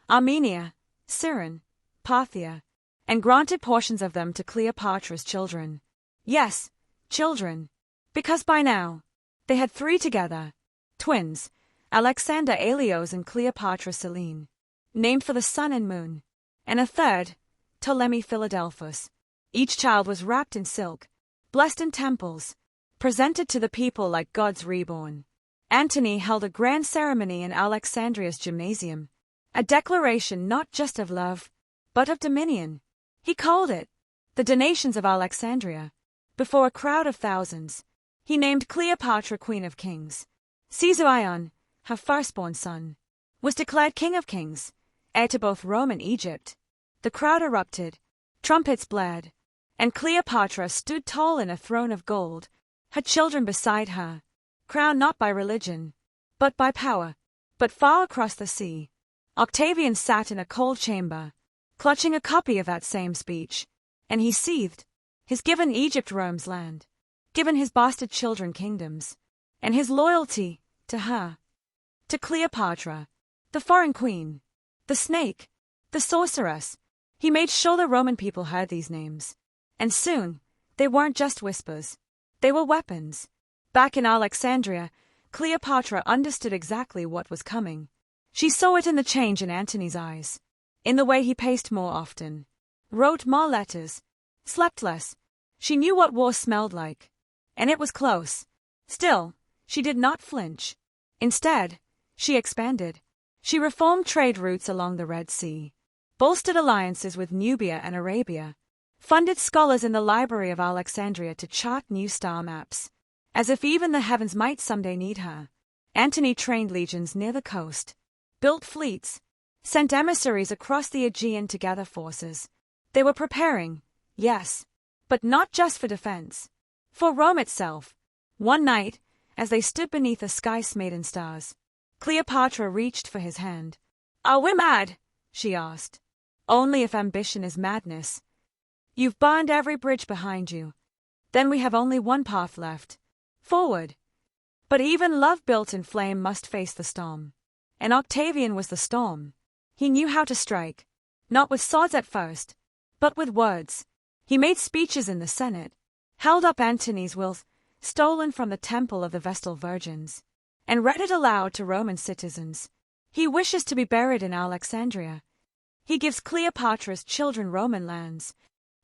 Armenia, Cyrene, Parthia, and granted portions of them to Cleopatra's children. Yes, children, because by now, they had three together, twins, Alexander Helios and Cleopatra Selene, named for the sun and moon, and a third, Ptolemy Philadelphus. Each child was wrapped in silk, blessed in temples, presented to the people like gods reborn. Antony held a grand ceremony in Alexandria's gymnasium, a declaration not just of love, but of dominion. He called it the Donations of Alexandria. Before a crowd of thousands, he named Cleopatra Queen of Kings. Caesar Ion, her firstborn son, was declared King of Kings, heir to both Rome and Egypt. The crowd erupted, trumpets blared, and Cleopatra stood tall in a throne of gold, her children beside her, crowned not by religion, but by power. But far across the sea, Octavian sat in a cold chamber, clutching a copy of that same speech, and he seethed. He's given Egypt Rome's land, given his bastard children kingdoms, and his loyalty to her, to Cleopatra, the foreign queen, the snake, the sorceress. He made sure the Roman people heard these names, and soon they weren't just whispers, they were weapons. Back in Alexandria, Cleopatra understood exactly what was coming. She saw it in the change in Antony's eyes, in the way he paced more often, wrote more letters, slept less. She knew what war smelled like, and it was close. Still, she did not flinch. Instead, she expanded. She reformed trade routes along the Red Sea, bolstered alliances with Nubia and Arabia, funded scholars in the Library of Alexandria to chart new star maps, as if even the heavens might someday need her. Antony trained legions near the coast, built fleets, sent emissaries across the Aegean to gather forces. They were preparing, yes, but not just for defense. For Rome itself. One night, as they stood beneath a sky smitten stars, Cleopatra reached for his hand. "Are we mad?" she asked. "Only if ambition is madness. You've burned every bridge behind you. Then we have only one path left. Forward." But even love built in flame must face the storm. And Octavian was the storm. He knew how to strike, not with swords at first, but with words. He made speeches in the Senate, held up Antony's will, stolen from the temple of the Vestal Virgins, and read it aloud to Roman citizens. He wishes to be buried in Alexandria. He gives Cleopatra's children Roman lands.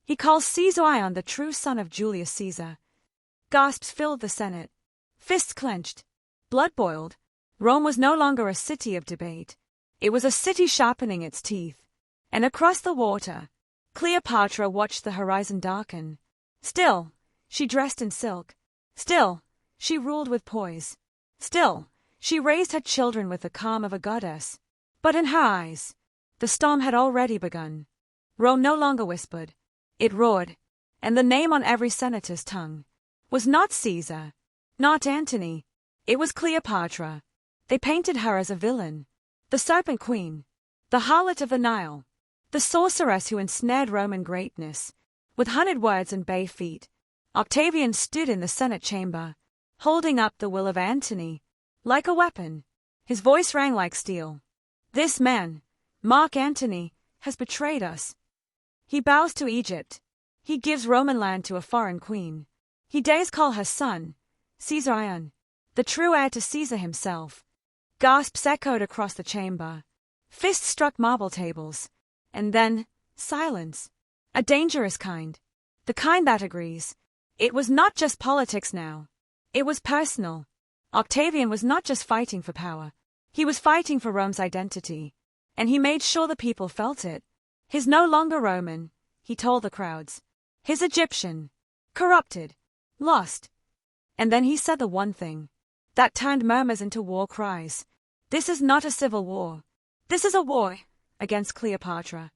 He calls Caesar Ion the true son of Julius Caesar. Gasps filled the Senate. Fists clenched. Blood boiled. Rome was no longer a city of debate. It was a city sharpening its teeth. And across the water, Cleopatra watched the horizon darken. Still, she dressed in silk. Still, she ruled with poise. Still, she raised her children with the calm of a goddess. But in her eyes, the storm had already begun. Rome no longer whispered. It roared, and the name on every senator's tongue was not Caesar, not Antony. It was Cleopatra. They painted her as a villain, the serpent queen, the harlot of the Nile, the sorceress who ensnared Roman greatness. With honeyed words and bay feet, Octavian stood in the Senate chamber, holding up the will of Antony, like a weapon. His voice rang like steel. "This man, Mark Antony, has betrayed us. He bows to Egypt. He gives Roman land to a foreign queen. He dares call her son, Caesar Ion, the true heir to Caesar himself." Gasps echoed across the chamber. Fists struck marble tables. And then, silence. A dangerous kind. The kind that agrees. It was not just politics now. It was personal. Octavian was not just fighting for power. He was fighting for Rome's identity. And he made sure the people felt it. He's no longer Roman, he told the crowds. He's Egyptian. Corrupted. Lost. And then he said the one thing that turned murmurs into war cries. This is not a civil war. This is a war against Cleopatra.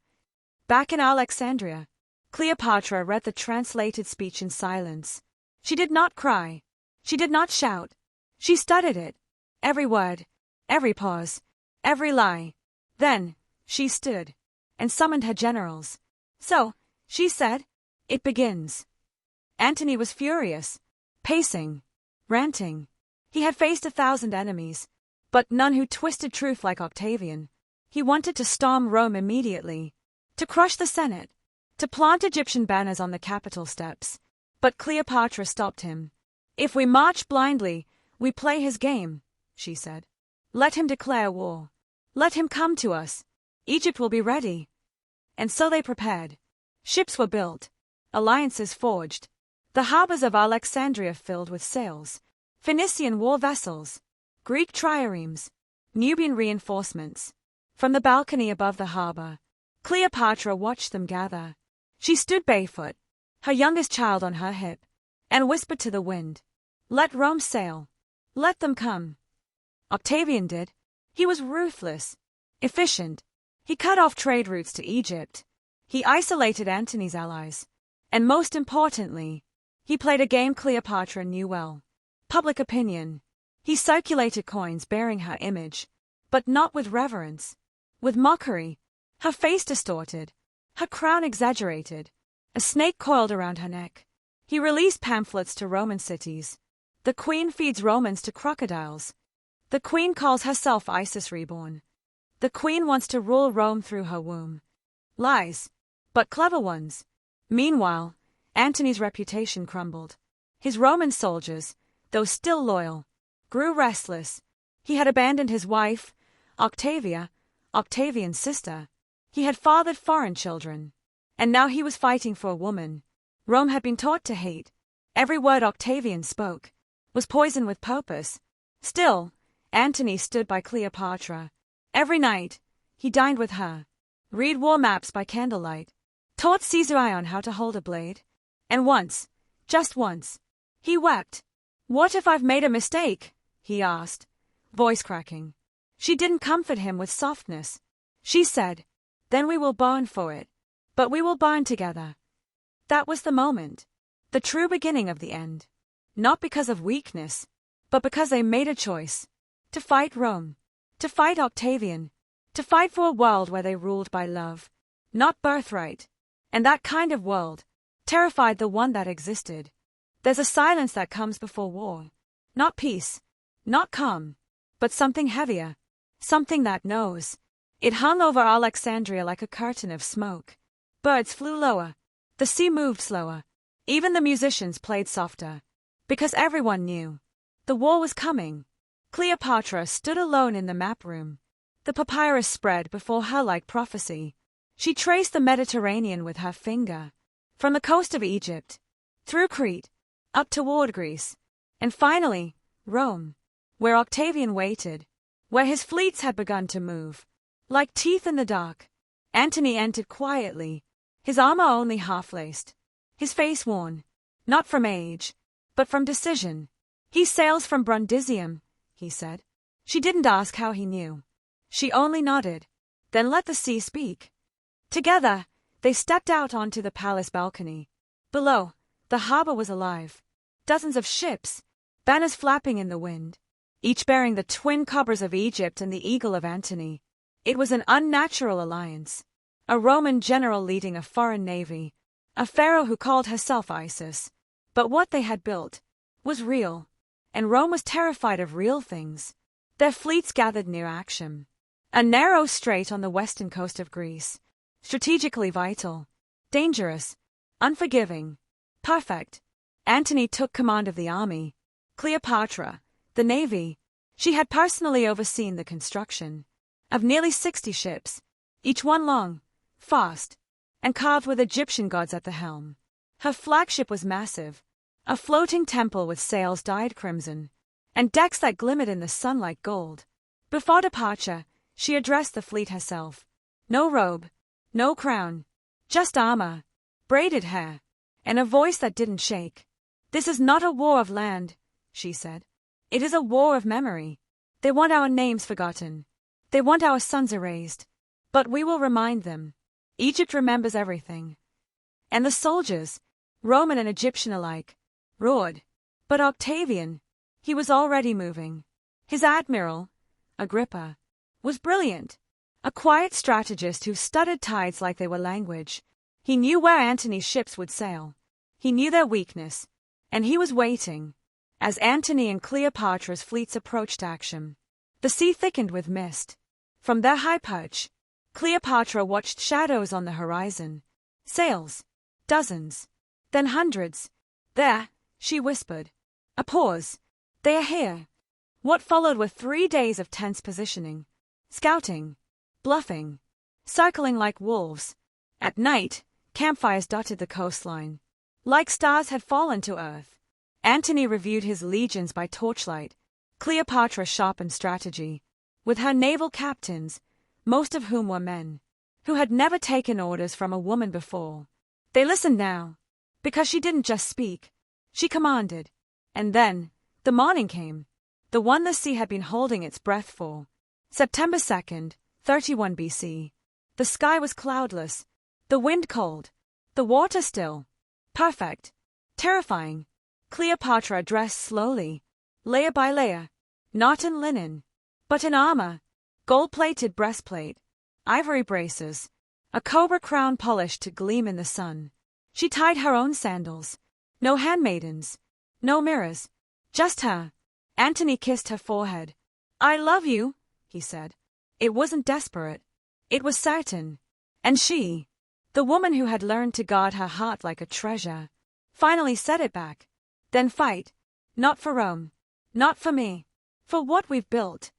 Back in Alexandria, Cleopatra read the translated speech in silence. She did not cry. She did not shout. She studied it. Every word, every pause, every lie. Then, she stood and summoned her generals. So, she said, it begins. Antony was furious, pacing, ranting. He had faced 1,000 enemies, but none who twisted truth like Octavian. He wanted to storm Rome immediately, to crush the Senate, to plant Egyptian banners on the Capitol steps. But Cleopatra stopped him. If we march blindly, we play his game, she said. Let him declare war. Let him come to us. Egypt will be ready. And so they prepared. Ships were built. Alliances forged. The harbors of Alexandria filled with sails. Phoenician war vessels. Greek triremes. Nubian reinforcements. From the balcony above the harbor, Cleopatra watched them gather. She stood barefoot, her youngest child on her hip, and whispered to the wind, "Let Rome sail. Let them come." Octavian did. He was ruthless, efficient. He cut off trade routes to Egypt. He isolated Antony's allies. And most importantly, he played a game Cleopatra knew well. Public opinion. He circulated coins bearing her image, but not with reverence. With mockery. Her face distorted. Her crown exaggerated. A snake coiled around her neck. He released pamphlets to Roman cities. The queen feeds Romans to crocodiles. The queen calls herself Isis reborn. The queen wants to rule Rome through her womb. Lies, but clever ones. Meanwhile, Antony's reputation crumbled. His Roman soldiers, though still loyal, grew restless. He had abandoned his wife, Octavia, Octavian's sister. He had fathered foreign children. And now he was fighting for a woman Rome had been taught to hate. Every word Octavian spoke was poisoned with purpose. Still, Antony stood by Cleopatra. Every night, he dined with her, read war maps by candlelight, taught Caesarion how to hold a blade. And once, just once, he wept. "What if I've made a mistake?" he asked, voice cracking. She didn't comfort him with softness. She said, "Then we will burn for it, but we will burn together." That was the moment, the true beginning of the end. Not because of weakness, but because they made a choice. To fight Rome, to fight Octavian, to fight for a world where they ruled by love, not birthright. And that kind of world terrified the one that existed. There's a silence that comes before war. Not peace, not calm, but something heavier, something that knows. It hung over Alexandria like a curtain of smoke. Birds flew lower, the sea moved slower, even the musicians played softer. Because everyone knew. The war was coming. Cleopatra stood alone in the map room. The papyrus spread before her like prophecy. She traced the Mediterranean with her finger. From the coast of Egypt, through Crete, up toward Greece, and finally, Rome, where Octavian waited, where his fleets had begun to move. Like teeth in the dark, Antony entered quietly, his armor only half-laced, his face worn, not from age, but from decision. "He sails from Brundisium," he said. She didn't ask how he knew. She only nodded, then let the sea speak. Together, they stepped out onto the palace balcony. Below, the harbor was alive. Dozens of ships, banners flapping in the wind, each bearing the twin cobras of Egypt and the eagle of Antony. It was an unnatural alliance. A Roman general leading a foreign navy, a pharaoh who called herself Isis. But what they had built was real, and Rome was terrified of real things. Their fleets gathered near Actium, a narrow strait on the western coast of Greece, strategically vital, dangerous, unforgiving, perfect. Antony took command of the army. Cleopatra, the navy. She had personally overseen the construction. of nearly 60 ships, each one long, fast, and carved with Egyptian gods at the helm. Her flagship was massive, a floating temple with sails dyed crimson, and decks that glimmered in the sun like gold. Before departure, she addressed the fleet herself. No robe, no crown, just armor, braided hair, and a voice that didn't shake. "This is not a war of land," she said. "It is a war of memory. They want our names forgotten. They want our sons erased. But we will remind them. Egypt remembers everything." And the soldiers, Roman and Egyptian alike, roared. But Octavian, he was already moving. His admiral, Agrippa, was brilliant, a quiet strategist who studied tides like they were language. He knew where Antony's ships would sail. He knew their weakness, and he was waiting. As Antony and Cleopatra's fleets approached Actium, the sea thickened with mist. From their high perch, Cleopatra watched shadows on the horizon. Sails. Dozens. Then hundreds. "There," she whispered. A pause. "They are here." What followed were 3 days of tense positioning. Scouting. Bluffing. Circling like wolves. At night, campfires dotted the coastline. Like stars had fallen to earth. Antony reviewed his legions by torchlight. Cleopatra sharpened strategy. With her naval captains, most of whom were men, who had never taken orders from a woman before. They listened now, because she didn't just speak. She commanded. And then, the morning came, the one the sea had been holding its breath for. September 2nd, 31 BC. The sky was cloudless, the wind cold, the water still. Perfect. Terrifying. Cleopatra dressed slowly, layer by layer, not in linen, but in armor, gold-plated breastplate, ivory braces, a cobra crown polished to gleam in the sun. She tied her own sandals. No handmaidens, no mirrors, just her. Antony kissed her forehead. "I love you," he said. It wasn't desperate. It was certain. And she, the woman who had learned to guard her heart like a treasure, finally said it back. "Then fight. Not for Rome. Not for me. For what we've built."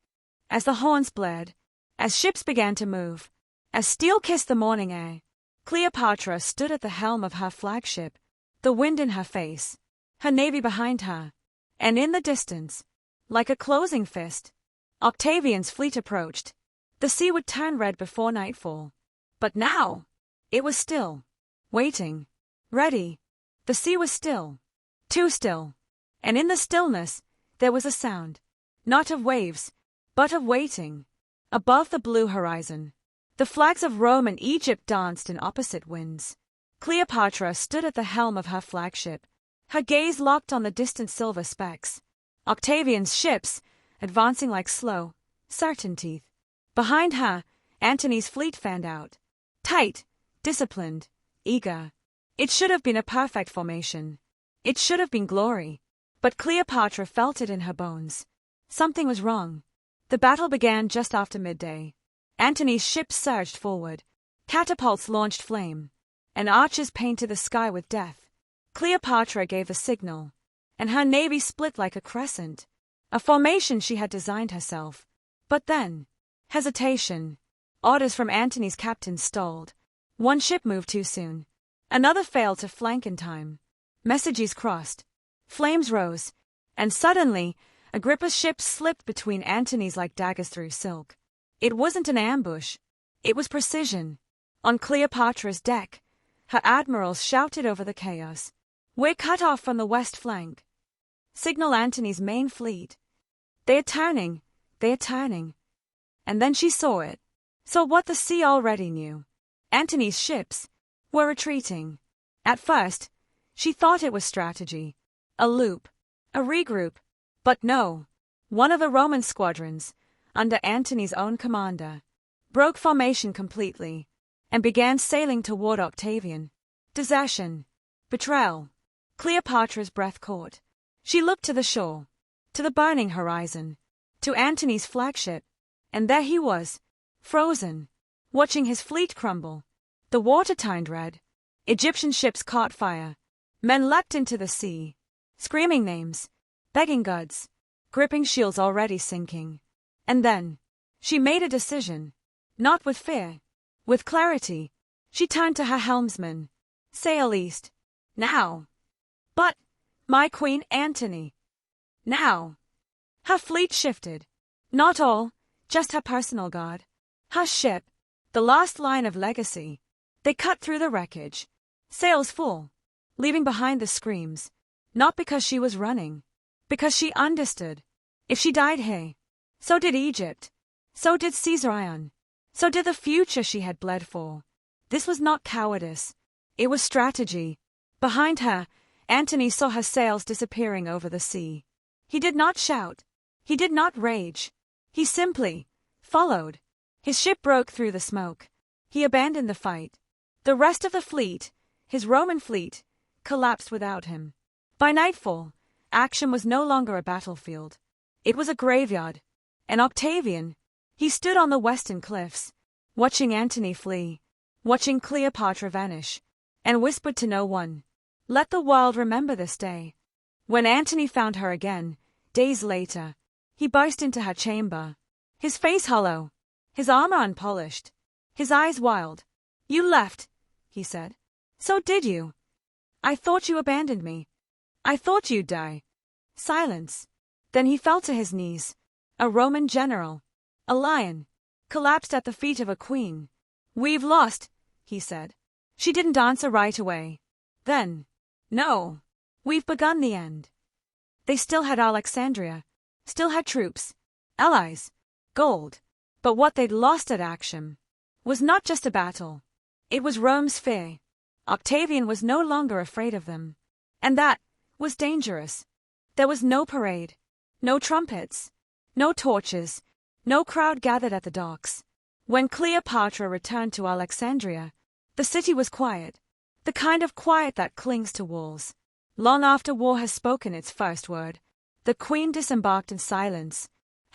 As the horns blared, as ships began to move, as steel kissed the morning air, Cleopatra stood at the helm of her flagship, the wind in her face, her navy behind her, and in the distance, like a closing fist, Octavian's fleet approached. The sea would turn red before nightfall. But now, it was still, waiting, ready. The sea was still, too still, and in the stillness, there was a sound, not of waves, but of waiting. Above the blue horizon, the flags of Rome and Egypt danced in opposite winds. Cleopatra stood at the helm of her flagship, her gaze locked on the distant silver specks. Octavian's ships, advancing like slow, certain teeth. Behind her, Antony's fleet fanned out. Tight, disciplined, eager. It should have been a perfect formation. It should have been glory. But Cleopatra felt it in her bones. Something was wrong. The battle began just after midday. Antony's ships surged forward. Catapults launched flame, and archers painted the sky with death. Cleopatra gave a signal, and her navy split like a crescent, a formation she had designed herself. But then, hesitation. Orders from Antony's captains stalled. One ship moved too soon. Another failed to flank in time. Messages crossed. Flames rose. And suddenly, Agrippa's ship slipped between Antony's like daggers through silk. It wasn't an ambush. It was precision. On Cleopatra's deck, her admirals shouted over the chaos. "We're cut off from the west flank. Signal Antony's main fleet. They are turning. They are turning." And then she saw it. Saw what the sea already knew. Antony's ships were retreating. At first, she thought it was strategy. A loop. A regroup. But no. One of the Roman squadrons, under Antony's own commander, broke formation completely and began sailing toward Octavian. Desertion. Betrayal. Cleopatra's breath caught. She looked to the shore, to the burning horizon, to Antony's flagship, and there he was, frozen, watching his fleet crumble. The water turned red. Egyptian ships caught fire. Men leapt into the sea, screaming names, begging gods, gripping shields already sinking. And then, She made a decision. Not with fear. With clarity. She turned to her helmsman. Sail east. Now. But, my Queen Antony. Now. Her fleet shifted. Not all, just her personal guard. Her ship, the last line of legacy. They cut through the wreckage. Sails full. Leaving behind the screams. Not because she was running. Because she understood. If she died here, so did Egypt. So did Caesarion. So did the future she had bled for. This was not cowardice. It was strategy. Behind her, Antony saw her sails disappearing over the sea. He did not shout. He did not rage. He simply followed. His ship broke through the smoke. He abandoned the fight. The rest of the fleet, his Roman fleet, collapsed without him. By nightfall, action was no longer a battlefield. It was a graveyard. And Octavian, he stood on the western cliffs, watching Antony flee, watching Cleopatra vanish, and whispered to no one, "Let the world remember this day." When Antony found her again, days later, he burst into her chamber, his face hollow, his armor unpolished, his eyes wild. "You left," he said. "So did you. I thought you abandoned me. I thought you'd die." Silence. Then he fell to his knees. A Roman general, a lion, collapsed at the feet of a queen. "We've lost," he said. She didn't answer right away. Then, "No, we've begun the end." They still had Alexandria, still had troops, allies, gold. But what they'd lost at Actium was not just a battle. It was Rome's fear. Octavian was no longer afraid of them. And that was dangerous. There was no parade, no trumpets, no torches, no crowd gathered at the docks. When Cleopatra returned to Alexandria, the city was quiet, the kind of quiet that clings to walls. Long after war has spoken its first word, the queen disembarked in silence,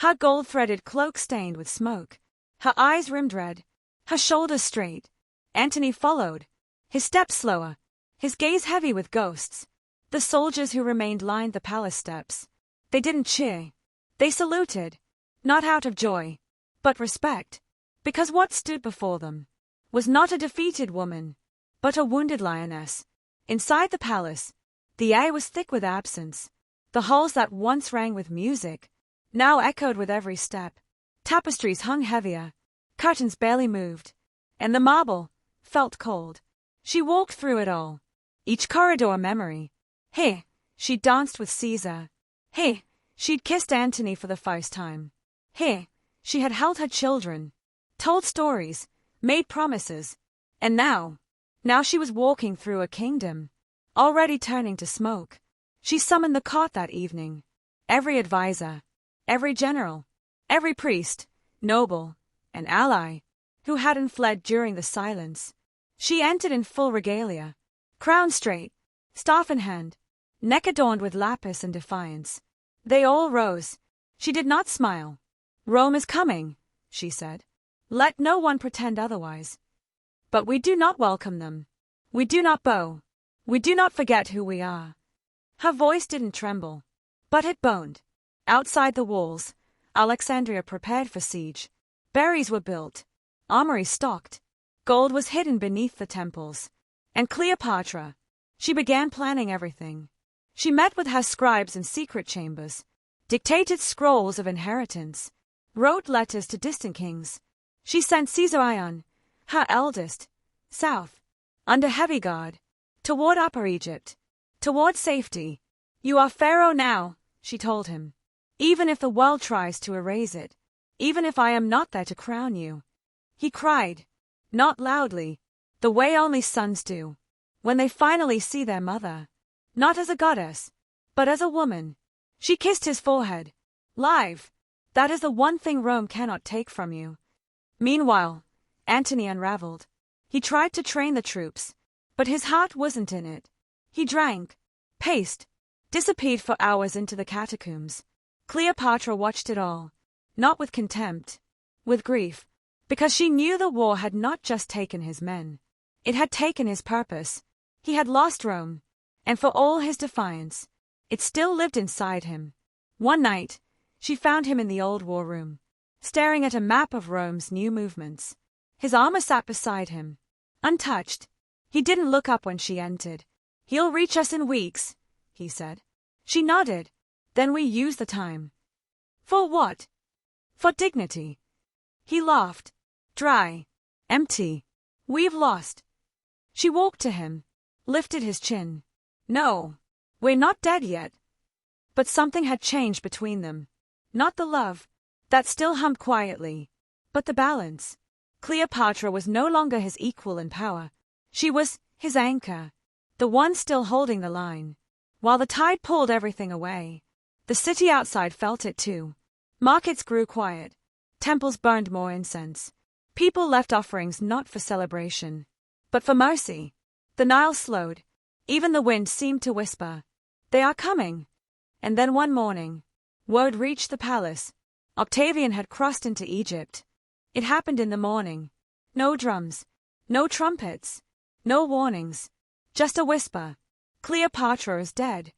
her gold-threaded cloak stained with smoke, her eyes rimmed red, her shoulders straight. Antony followed, his steps slower, his gaze heavy with ghosts. The soldiers who remained lined the palace steps. They didn't cheer. They saluted, not out of joy, but respect, because what stood before them was not a defeated woman, but a wounded lioness. Inside the palace, the air was thick with absence. The halls that once rang with music now echoed with every step. Tapestries hung heavier, curtains barely moved, and the marble felt cold. She walked through it all, each corridor a memory. Here, she danced with Caesar. Here, she'd kissed Antony for the first time. Here, she had held her children, told stories, made promises. And now she was walking through a kingdom, already turning to smoke. She summoned the court that evening. Every advisor, every general, every priest, noble, and ally, who hadn't fled during the silence. She entered in full regalia, crown straight, staff in hand, neck adorned with lapis and defiance. They all rose. She did not smile. "Rome is coming," she said. "Let no one pretend otherwise. But we do not welcome them. We do not bow. We do not forget who we are." Her voice didn't tremble, but it boned. Outside the walls, Alexandria prepared for siege. Barriers were built, armories stocked, gold was hidden beneath the temples. And Cleopatra, she began planning everything. She met with her scribes in secret chambers, dictated scrolls of inheritance, wrote letters to distant kings. She sent Caesarion, her eldest, south, under heavy guard, toward Upper Egypt, toward safety. "You are Pharaoh now," she told him. "Even if the world tries to erase it, even if I am not there to crown you." He cried, not loudly, the way only sons do, when they finally see their mother, not as a goddess, but as a woman. She kissed his forehead. "Live, that is the one thing Rome cannot take from you." Meanwhile, Antony unraveled. He tried to train the troops, but his heart wasn't in it. He drank, paced, disappeared for hours into the catacombs. Cleopatra watched it all, not with contempt, with grief, because she knew the war had not just taken his men. It had taken his purpose. He had lost Rome, and for all his defiance, it still lived inside him. One night, she found him in the old war room, staring at a map of Rome's new movements. His armor sat beside him, untouched. He didn't look up when she entered. "He'll reach us in weeks," he said. She nodded. "Then we use the time." "For what?" "For dignity." He laughed. "Dry. Empty. We've lost." She walked to him, lifted his chin. "No, we're not dead yet." But something had changed between them. Not the love that still hummed quietly, but the balance. Cleopatra was no longer his equal in power. She was his anchor, the one still holding the line. While the tide pulled everything away, the city outside felt it too. Markets grew quiet. Temples burned more incense. People left offerings not for celebration, but for mercy. The Nile slowed. Even the wind seemed to whisper, "They are coming." And then one morning, word reached the palace. Octavian had crossed into Egypt. It happened in the morning. No drums, no trumpets, no warnings, just a whisper. Cleopatra is dead.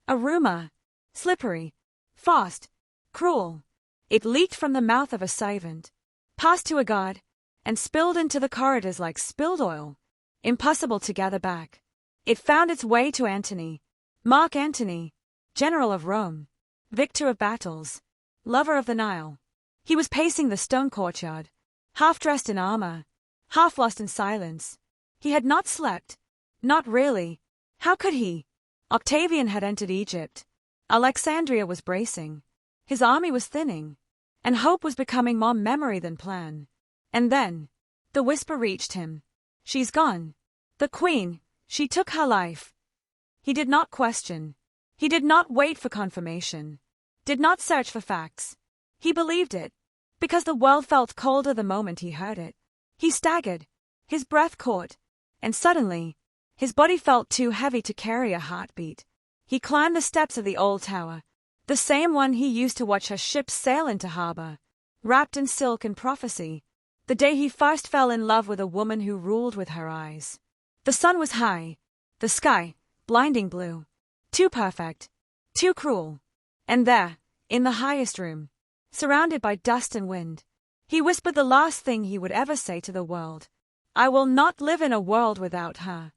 A rumor, slippery, fast, cruel. It leaked from the mouth of a servant, passed to a guard, and spilled into the corridors like spilled oil. Impossible to gather back. It found its way to Antony. Mark Antony, general of Rome, victor of battles, lover of the Nile. He was pacing the stone courtyard, half dressed in armor, half lost in silence. He had not slept. Not really. How could he? Octavian had entered Egypt. Alexandria was bracing. His army was thinning, and hope was becoming more memory than plan. And then, the whisper reached him. "She's gone. The queen, she took her life." He did not question. He did not wait for confirmation. Did not search for facts. He believed it, because the world felt colder the moment he heard it. He staggered, his breath caught, and suddenly, his body felt too heavy to carry a heartbeat. He climbed the steps of the old tower, the same one he used to watch her ships sail into harbor, wrapped in silk and prophecy, the day he first fell in love with a woman who ruled with her eyes. The sun was high, the sky, blinding blue. Too perfect, too cruel. And there, in the highest room, surrounded by dust and wind, he whispered the last thing he would ever say to the world. "I will not live in a world without her."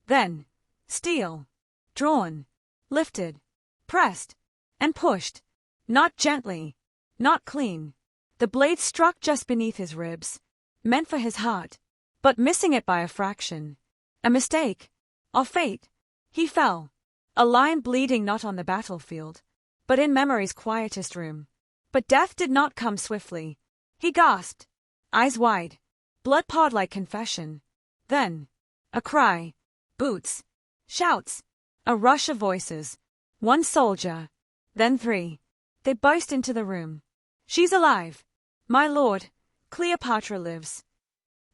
Then, steel, drawn, lifted, pressed, and pushed. Not gently, not clean. The blade struck just beneath his ribs, meant for his heart, but missing it by a fraction. A mistake, or fate. He fell. A lion bleeding not on the battlefield, but in memory's quietest room. But death did not come swiftly. He gasped, eyes wide, blood poured like confession. Then, a cry, boots, shouts, a rush of voices. One soldier, then three. They burst into the room. "She's alive. My lord, Cleopatra lives."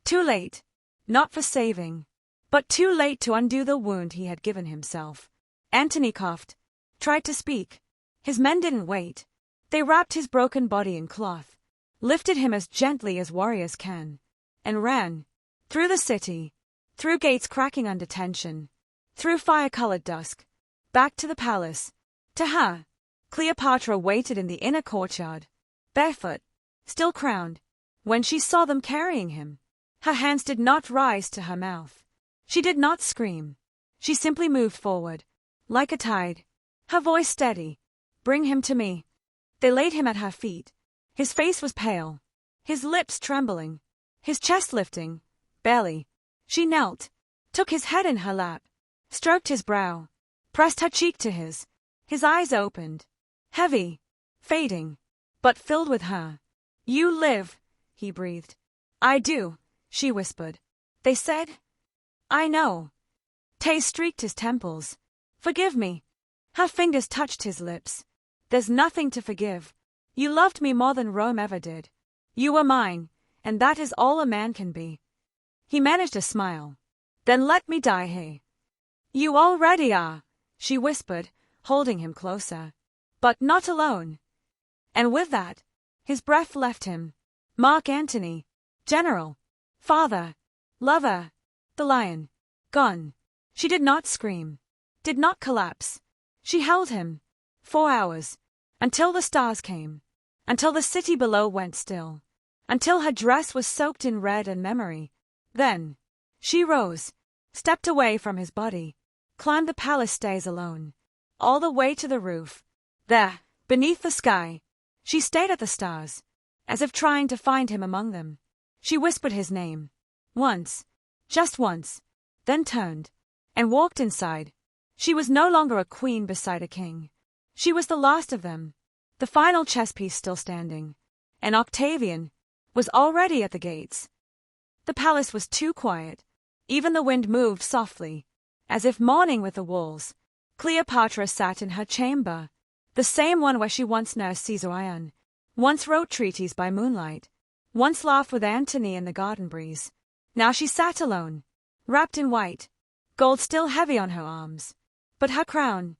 Too late, not for saving, but too late to undo the wound he had given himself. Antony coughed, tried to speak. His men didn't wait. They wrapped his broken body in cloth, lifted him as gently as warriors can, and ran. Through the city, through gates cracking under tension, through fire-colored dusk, back to the palace. To her, Cleopatra waited in the inner courtyard, barefoot, still crowned. When she saw them carrying him, her hands did not rise to her mouth. She did not scream. She simply moved forward, like a tide, her voice steady. "Bring him to me." They laid him at her feet. His face was pale, his lips trembling, his chest lifting, barely. She knelt, took his head in her lap, stroked his brow, pressed her cheek to his. His eyes opened, heavy, fading, but filled with her. "You live," he breathed. "I do," she whispered. "They said." "I know." Tears streaked his temples. "Forgive me." Her fingers touched his lips. "There's nothing to forgive. You loved me more than Rome ever did. You were mine, and that is all a man can be." He managed a smile. "Then let me die, hey." "You already are," she whispered, holding him closer. "But not alone." And with that, his breath left him. Mark Antony, general, father, lover, the lion, gone. She did not scream, did not collapse. She held him. 4 hours, until the stars came. until the city below went still, until her dress was soaked in red and memory. Then she rose, stepped away from his body, climbed the palace stairs alone, all the way to the roof. There, beneath the sky, she stayed at the stars, as if trying to find him among them. She whispered his name. Once, just once, then turned, and walked inside. She was no longer a queen beside a king. She was the last of them, the final chess piece still standing, and Octavian was already at the gates. The palace was too quiet. Even the wind moved softly, as if mourning with the walls. Cleopatra sat in her chamber, the same one where she once nursed Caesar Ion, once wrote treaties by moonlight, once laughed with Antony in the garden breeze. Now she sat alone, wrapped in white, gold still heavy on her arms. But her crown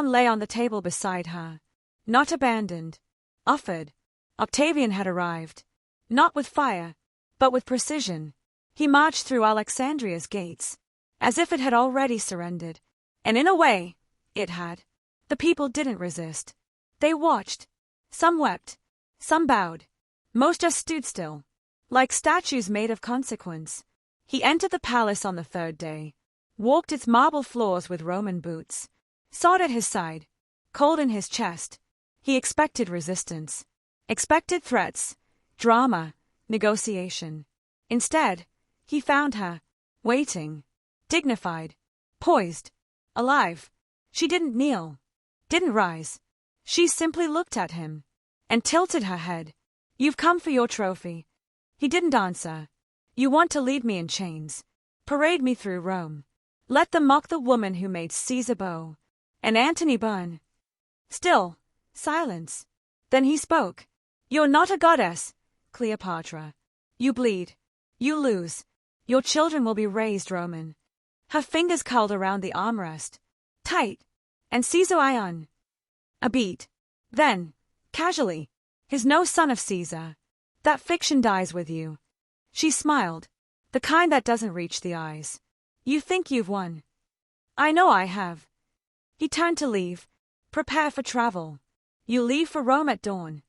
lay on the table beside her, not abandoned, offered. Octavian had arrived, not with fire, but with precision. He marched through Alexandria's gates, as if it had already surrendered, and in a way, it had. The people didn't resist. They watched. Some wept, some bowed, most just stood still, like statues made of consequence. He entered the palace on the third day, walked its marble floors with Roman boots, sword at his side, cold in his chest. He expected resistance, expected threats, drama, negotiation. Instead, he found her, waiting, dignified, poised, alive. She didn't kneel, didn't rise. She simply looked at him and tilted her head. You've come for your trophy. He didn't answer. You want to leave me in chains, parade me through Rome. Let them mock the woman who made Caesar bow and Antony burn. Still, silence. Then he spoke. You're not a goddess, Cleopatra. You bleed. You lose. Your children will be raised Roman. Her fingers curled around the armrest, tight, and Caesar Ion. A beat. Then, casually, he's no son of Caesar. That fiction dies with you. She smiled, the kind that doesn't reach the eyes. You think you've won. I know I have. He turned to leave, prepare for travel. You leave for Rome at dawn.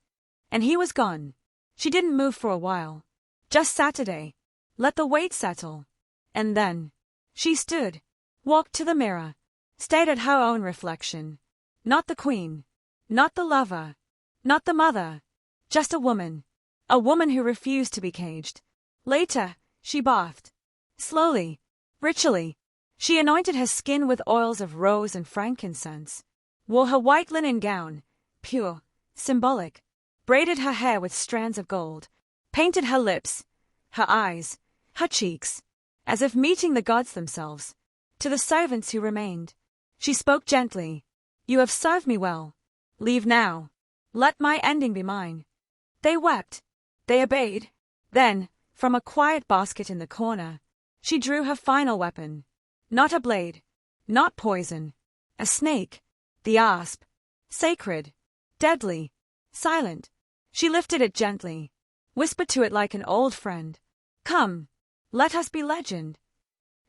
And he was gone. She didn't move for a while. Just Saturday. Let the weight settle. And then, she stood, walked to the mirror, stared at her own reflection. Not the queen, not the lover, not the mother, just a woman who refused to be caged. Later, she bathed. Slowly, ritually, she anointed her skin with oils of rose and frankincense, wore her white linen gown, pure, symbolic, braided her hair with strands of gold, painted her lips, her eyes, her cheeks, as if meeting the gods themselves. To the servants who remained, she spoke gently. You have served me well. Leave now. Let my ending be mine. They wept. They obeyed. Then, from a quiet basket in the corner, she drew her final weapon. Not a blade, not poison. A snake. The asp. Sacred. Deadly. Silent. She lifted it gently, whispered to it like an old friend. Come. Let us be legend.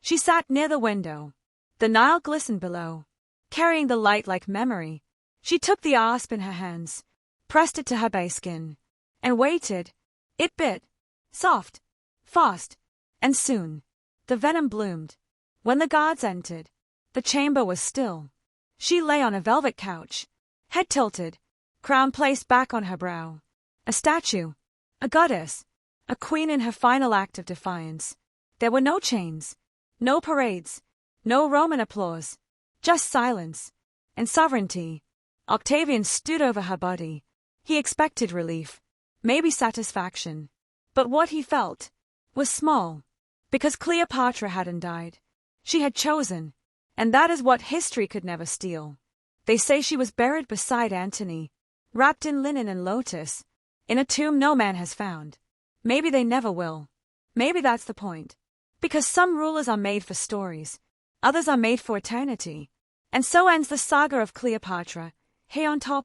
She sat near the window. The Nile glistened below, carrying the light like memory. She took the asp in her hands, pressed it to her bare skin, and waited. It bit. Soft. Fast. And soon, the venom bloomed. When the guards entered, the chamber was still. She lay on a velvet couch, head tilted, crown placed back on her brow. A statue. A goddess. A queen in her final act of defiance. There were no chains, no parades, no Roman applause, just silence and sovereignty. Octavian stood over her body. He expected relief, maybe satisfaction. But what he felt was small, because Cleopatra hadn't died. She had chosen, and that is what history could never steal. They say she was buried beside Antony, wrapped in linen and lotus, in a tomb no man has found. Maybe they never will. Maybe that's the point. Because some rulers are made for stories, others are made for eternity. And so ends the saga of Cleopatra,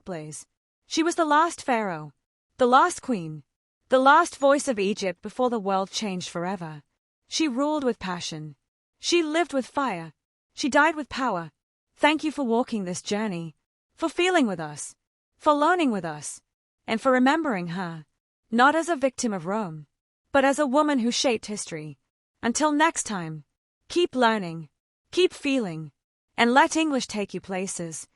Blaze. She was the last pharaoh, the last queen, the last voice of Egypt before the world changed forever. She ruled with passion. She lived with fire. She died with power. Thank you for walking this journey, for feeling with us, for learning with us. and for remembering her, not as a victim of Rome, but as a woman who shaped history. Until next time, keep learning, keep feeling, and let English take you places